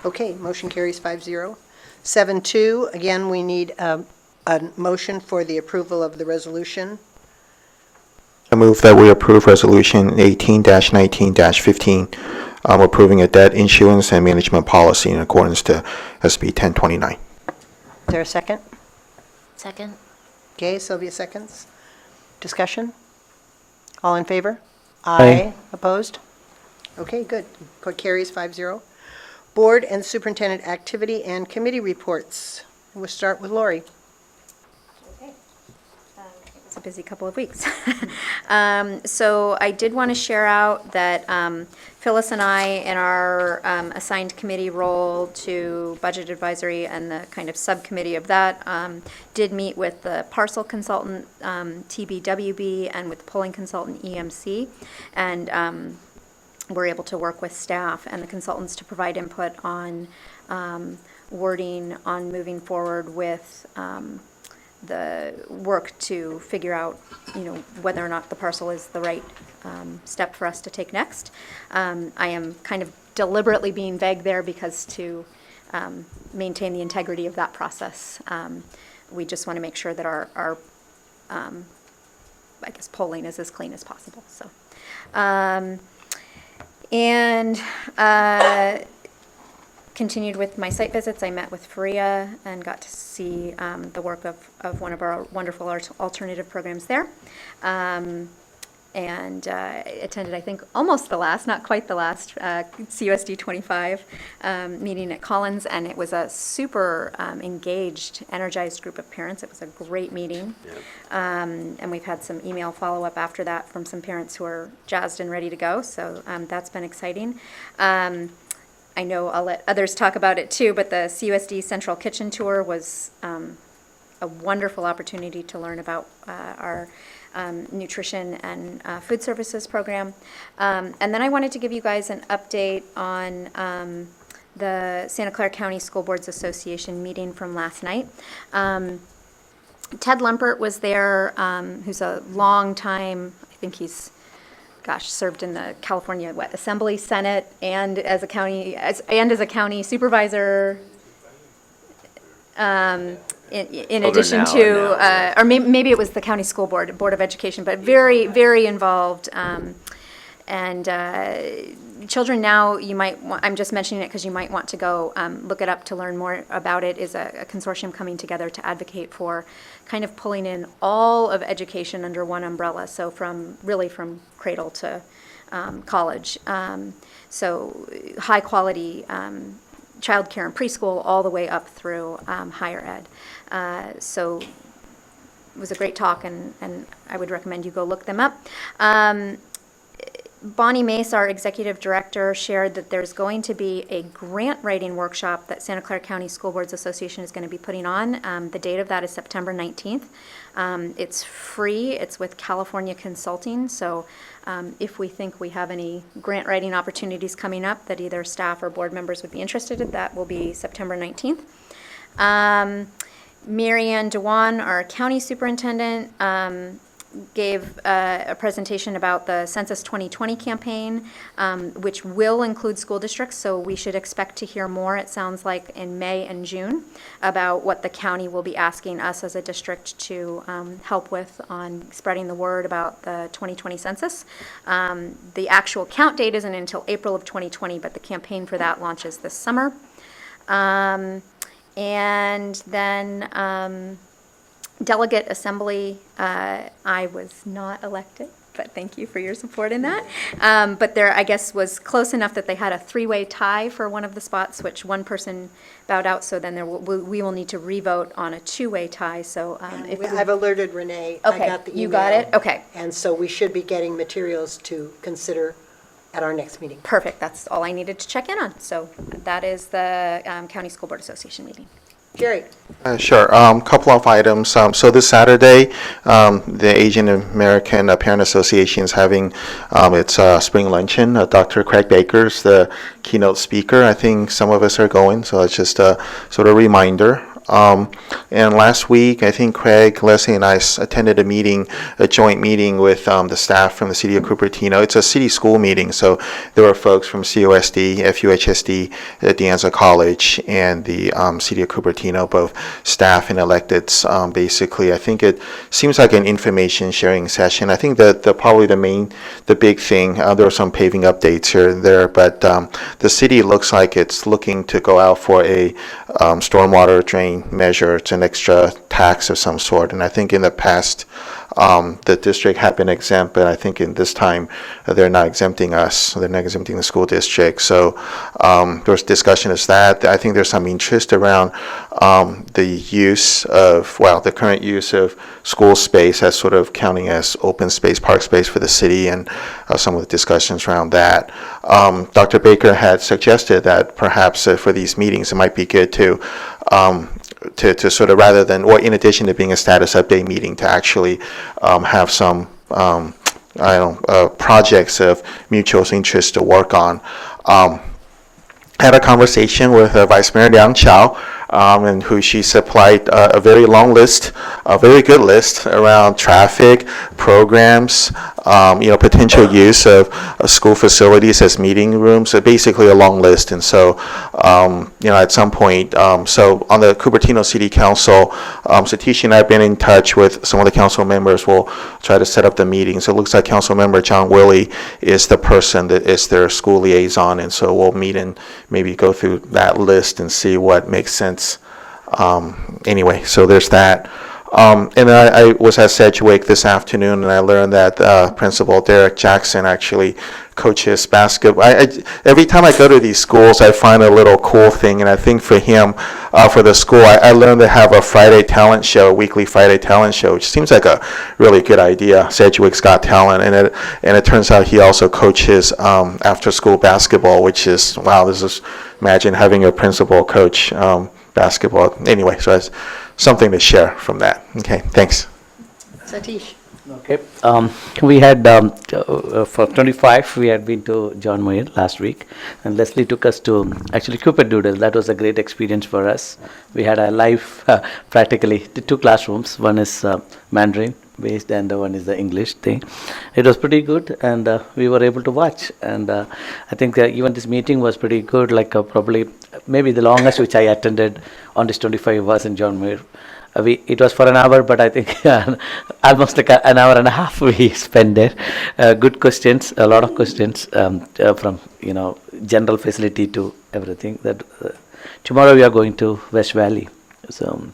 Okay, motion carries 5-0. 7-2, again, we need a motion for the approval of the resolution. I move that we approve Resolution 18-19-15, approving a debt issuance and management policy in accordance to SB 1029. Is there a second? Second? Okay, Sylvia seconds. Discussion? All in favor? Aye. Opposed? Okay, good. Carries 5-0. Board and superintendent activity and committee reports. We'll start with Lori. It's a busy couple of weeks. So I did want to share out that Phyllis and I, in our assigned committee role to budget advisory and the kind of subcommittee of that, did meet with the parcel consultant, TBWB, and with the polling consultant, EMC, and we're able to work with staff and the consultants to provide input on wording on moving forward with the work to figure out, whether or not the parcel is the right step for us to take next. I am kind of deliberately being vague there because to maintain the integrity of that process, we just want to make sure that our I guess, polling is as clean as possible. So, continued with my site visits. I met with Faria and got to see the work of one of our wonderful alternative programs there. And attended, I think, almost the last, not quite the last, CUSD 25 meeting at Collins, and it was a super engaged, energized group of parents. It was a great meeting. Yep. And we've had some email follow-up after that from some parents who are jazzed and ready to go, so that's been exciting. I know I'll let others talk about it too, but the CUSD Central Kitchen Tour was a wonderful opportunity to learn about our nutrition and food services program. And then I wanted to give you guys an update on the Santa Clara County School Boards Association meeting from last night. Ted Lumpert was there, who's a long time, I think he's served in the California Assembly, Senate, and as a county supervisor. In addition now, to, yeah. or maybe it was the county school board of education, but very, very involved. And children now, I'm just mentioning it because you might want to go look it up to learn more about it, is a consortium coming together to advocate for kind of pulling in all of education under one umbrella, so from cradle to college. So high quality childcare and preschool all the way up through higher ed. So it was a great talk, and I would recommend you go look them up. Bonnie Mace, our executive director, shared that there's going to be a grant writing workshop that Santa Clara County School Boards Association is going to be putting on. The date of that is September 19th. It's free. It's with California Consulting. So if we think we have any grant writing opportunities coming up that either staff or board members would be interested in, that will be September 19th. Mary Ann Dewan, our county superintendent, gave a presentation about the Census 2020 campaign, which will include school districts, so we should expect to hear more, it sounds like, in May and June about what the county will be asking us as a district to help with on spreading the word about the 2020 census. The actual count date isn't until April of 2020, but the campaign for that launches this summer. And then Delegate Assembly, I was not elected. but thank you for your support in that. But there, I guess, was close enough that they had a three-way tie for one of the spots, which one person bowed out, so then we will need to re-vote on a two-way tie, so if we... I've alerted Renee. I Okay, got the you got it? email. Okay. And so we should be getting materials to consider at our next meeting. Perfect, that's all I needed to check in on. So that is the County School Board Association meeting. Jerry? Sure. Couple of items. So this Saturday, the Asian American Parent Association is having its spring luncheon. Dr. Craig Baker is the keynote speaker. I think some of us are going, so it's just a sort of reminder. And last week, I think Craig, Leslie, and I attended a joint meeting with the staff from the city of Cupertino. It's a city school meeting, so there were folks from CUSD, FUHSD, De Anza College, and the city of Cupertino, both staff and electeds. Basically, I think it seems like an information sharing session. I think that probably the big thing, there were some paving updates here and there, but the city looks like it's looking to go out for a stormwater drain measure. It's an extra tax of some sort, and I think in the past the district had been exempt, but I think in this time they're not exempting us. They're not exempting the school district. So there's discussion as that. I think there's some interest around the use of, the current use of school space as sort of counting as open space, park space for the city, and some of the discussions around that. Dr. Baker had suggested that perhaps for these meetings it might be good to sort of, rather than, or in addition to being a status update meeting, to actually have some projects of mutual interest to work on. Had a conversation with Vice Mayor Liang Chao, and who she supplied a very long list, a very good list around traffic, programs, potential use of school facilities as meeting rooms, so basically a long list. And so, at some point, so on the Cupertino City Council, Satish and I have been in touch with some of the council members. We'll try to set up the meeting. So it looks like Council Member John Willie is the person that is their school liaison, and so we'll meet and maybe go through that list and see what makes sense. Anyway, so there's that. And then I was at Sedgwick this afternoon, and I learned that Principal Derek Jackson actually coaches basketball. Every time I go to these schools, I find a little cool thing, and I think for him, for the school, I learned to have a Friday talent show, weekly Friday talent show, which seems like a really good idea. Sedgwick's Got Talent, and it turns out he also coaches after-school basketball, which is, wow, imagine having a principal coach basketball. Anyway, so that's something to share from that. Okay, thanks. Satish? Okay, we had, for 25, we had been to John Muir last week, and Leslie took us to actually Cupid Doodle. That was a great experience for us. We had a live, practically, two classrooms. One is Mandarin based, and the one is the English thing. It was pretty good, and we were able to watch. And I think even this meeting was pretty good, like probably, maybe the longest which I attended on this 25 was in John Muir. It was for an hour, but I think almost like an hour and a half we spent there. Good questions, a lot of questions from general facility to everything. That tomorrow we are going to West Valley, so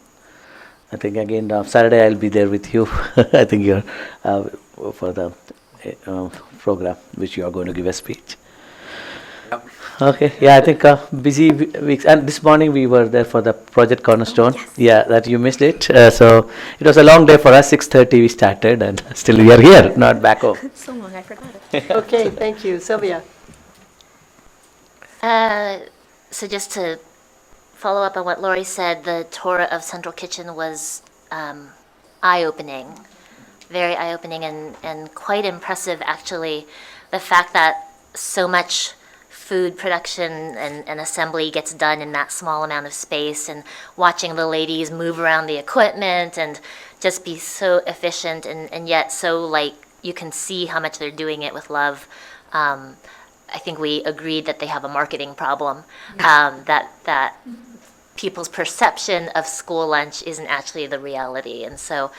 I think again Saturday I'll be there with you. I think you're for the program which you are going to give a speech. Yep. Okay, yeah, I think busy weeks, and this morning we were there for the Project Cornerstone. Yes. Yeah, that you missed it. So it was a long day for us. 6:30 we started, and still we are here, not back home. So long, I forgot it. Okay, thank you. Sylvia? So just to follow up on what Lori said, the tour of Central Kitchen was eye-opening, very eye-opening, and quite impressive, actually. The fact that so much food production and assembly gets done in that small amount of space, and watching the ladies move around the equipment and just be so efficient, and yet so, like, you can see how much they're doing it with love. I think we agreed that they have a marketing problem, that people's perception of school lunch isn't actually the reality. And so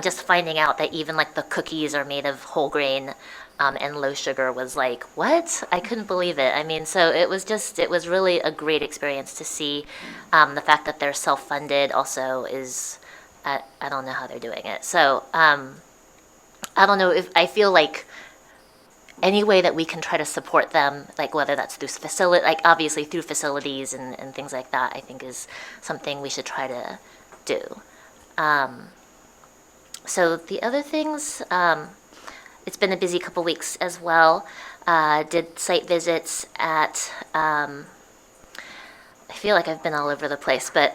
just finding out that even like the cookies are made of whole grain and low sugar was like, what? I couldn't believe it. I mean, so it was really a great experience to see. The fact that they're self-funded also is, I don't know how they're doing it. So I don't know if, I feel like any way that we can try to support them, like whether that's through facility, like obviously through facilities and things like that, I think is something we should try to do. So the other things, it's been a busy couple weeks as well. Did site visits at, I feel like I've been all over the place, but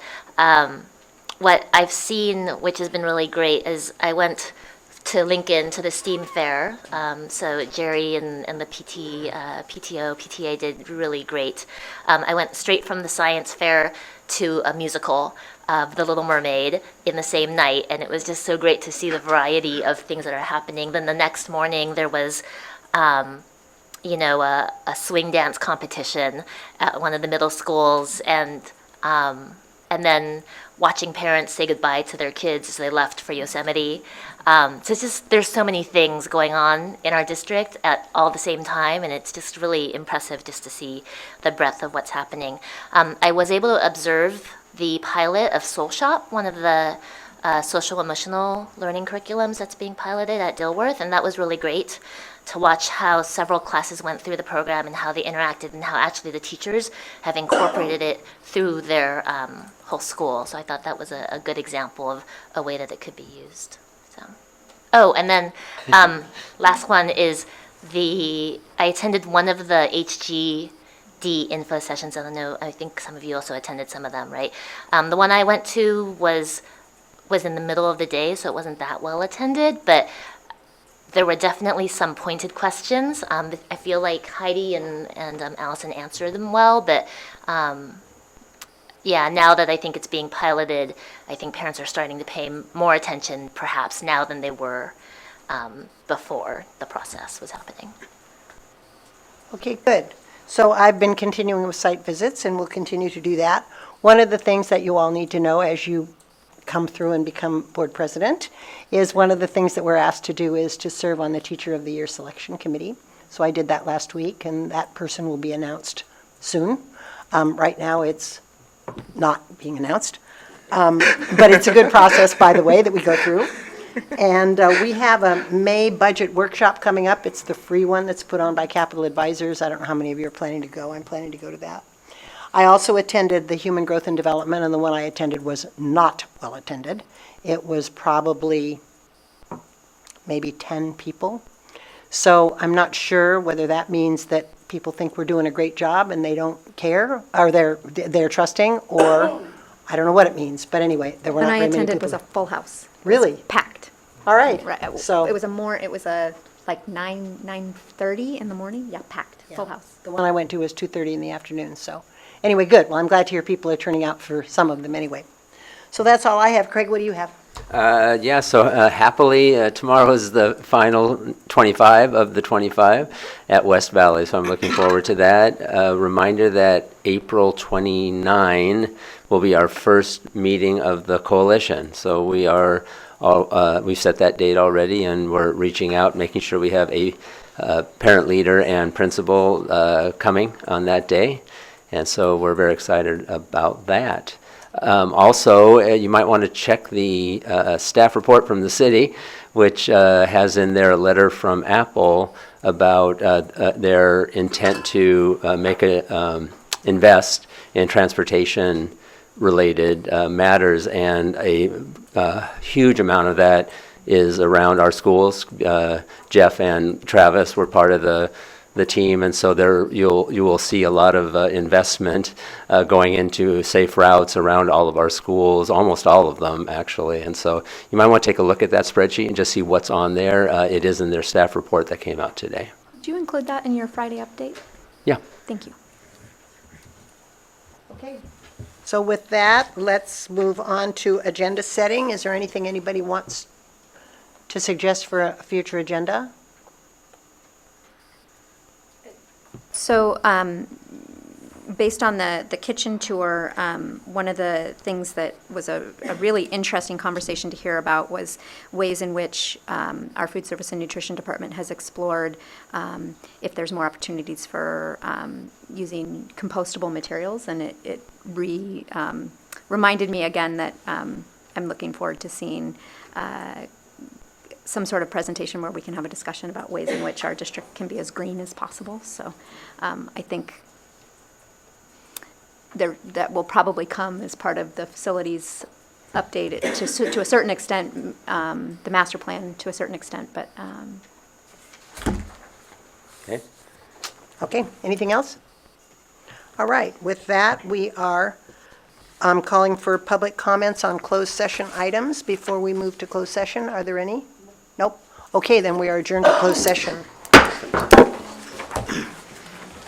what I've seen, which has been really great, is I went to Lincoln to the STEAM fair. So Jerry and the PTA did really great. I went straight from the science fair to a musical of The Little Mermaid in the same night, and it was just so great to see the variety of things that are happening. Then the next morning there was a swing dance competition at one of the middle schools, and then watching parents say goodbye to their kids as they left for Yosemite. So it's just, there's so many things going on in our district at all the same time, and it's just really impressive just to see the breadth of what's happening. I was able to observe the pilot of Soul Shop, one of the social emotional learning curriculums that's being piloted at Dilworth, and that was really great to watch how several classes went through the program and how they interacted and how actually the teachers have incorporated it through their whole school. So I thought that was a good example of a way that it could be used. So, oh, and then last one is I attended one of the HGD info sessions. I don't know, I think some of you also attended some of them, right? The one I went to was in the middle of the day, so it wasn't that well attended, but there were definitely some pointed questions. I feel like Heidi and Allison answered them well, but yeah, now that I think it's being piloted, I think parents are starting to pay more attention perhaps now than they were before the process was happening. Okay, good. So I've been continuing with site visits and will continue to do that. One of the things that you all need to know as you come through and become board president is one of the things that we're asked to do is to serve on the Teacher of the Year selection committee. So I did that last week, and that person will be announced soon. Right now it's not being announced, but it's a good process, by the way, that we go through. And we have a May budget workshop coming up. It's the free one that's put on by Capital Advisors. I don't know how many of you are planning to go. I'm planning to go to that. I also attended the Human Growth and Development, and the one I attended was not well attended. It was probably maybe 10 people. So I'm not sure whether that means that people think we're doing a great job and they don't care, or they're trusting, or I don't know what it means. But anyway, there were not When I very many attended people. was a full house. Really? Packed. All right. Right. So It was like 9:30 in the morning. Yeah, packed, full house. the one I went to was 2:30 in the afternoon. So anyway, good. Well, I'm glad to hear people are turning out for some of them anyway. So that's all I have. Craig, what do you have? Happily, tomorrow is the final 25 of the 25 at West Valley, so I'm looking forward to that. A reminder that April 29 will be our first meeting of the coalition. So we are we've set that date already, and we're reaching out, making sure we have a parent leader and principal coming on that day. And so we're very excited about that. Also, you might want to check the staff report from the city, which has in there a letter from Apple about their intent to invest in transportation-related matters, and a huge amount of that is around our schools. Jeff and Travis were part of the team, and so there you will see a lot of investment going into safe routes around all of our schools, almost all of them actually. And so you might want to take a look at that spreadsheet and just see what's on there. It is in their staff report that came out today. Did you include that in your Friday update? Yeah. Thank you. Okay. So with that, let's move on to agenda setting. Is there anything anybody wants to suggest for a future agenda? So, based on the kitchen tour, one of the things that was a really interesting conversation to hear about was ways in which our food service and nutrition department has explored if there's more opportunities for using compostable materials, and it reminded me again that I'm looking forward to seeing some sort of presentation where we can have a discussion about ways in which our district can be as green as possible. So I think that will probably come as part of the facilities update to a certain extent, the master plan to a certain extent, but. Okay. Okay, anything else? All right, with that, we are calling for public comments on closed session items before we move to closed session. Are there any? Nope. Okay, then we are adjourned to closed session.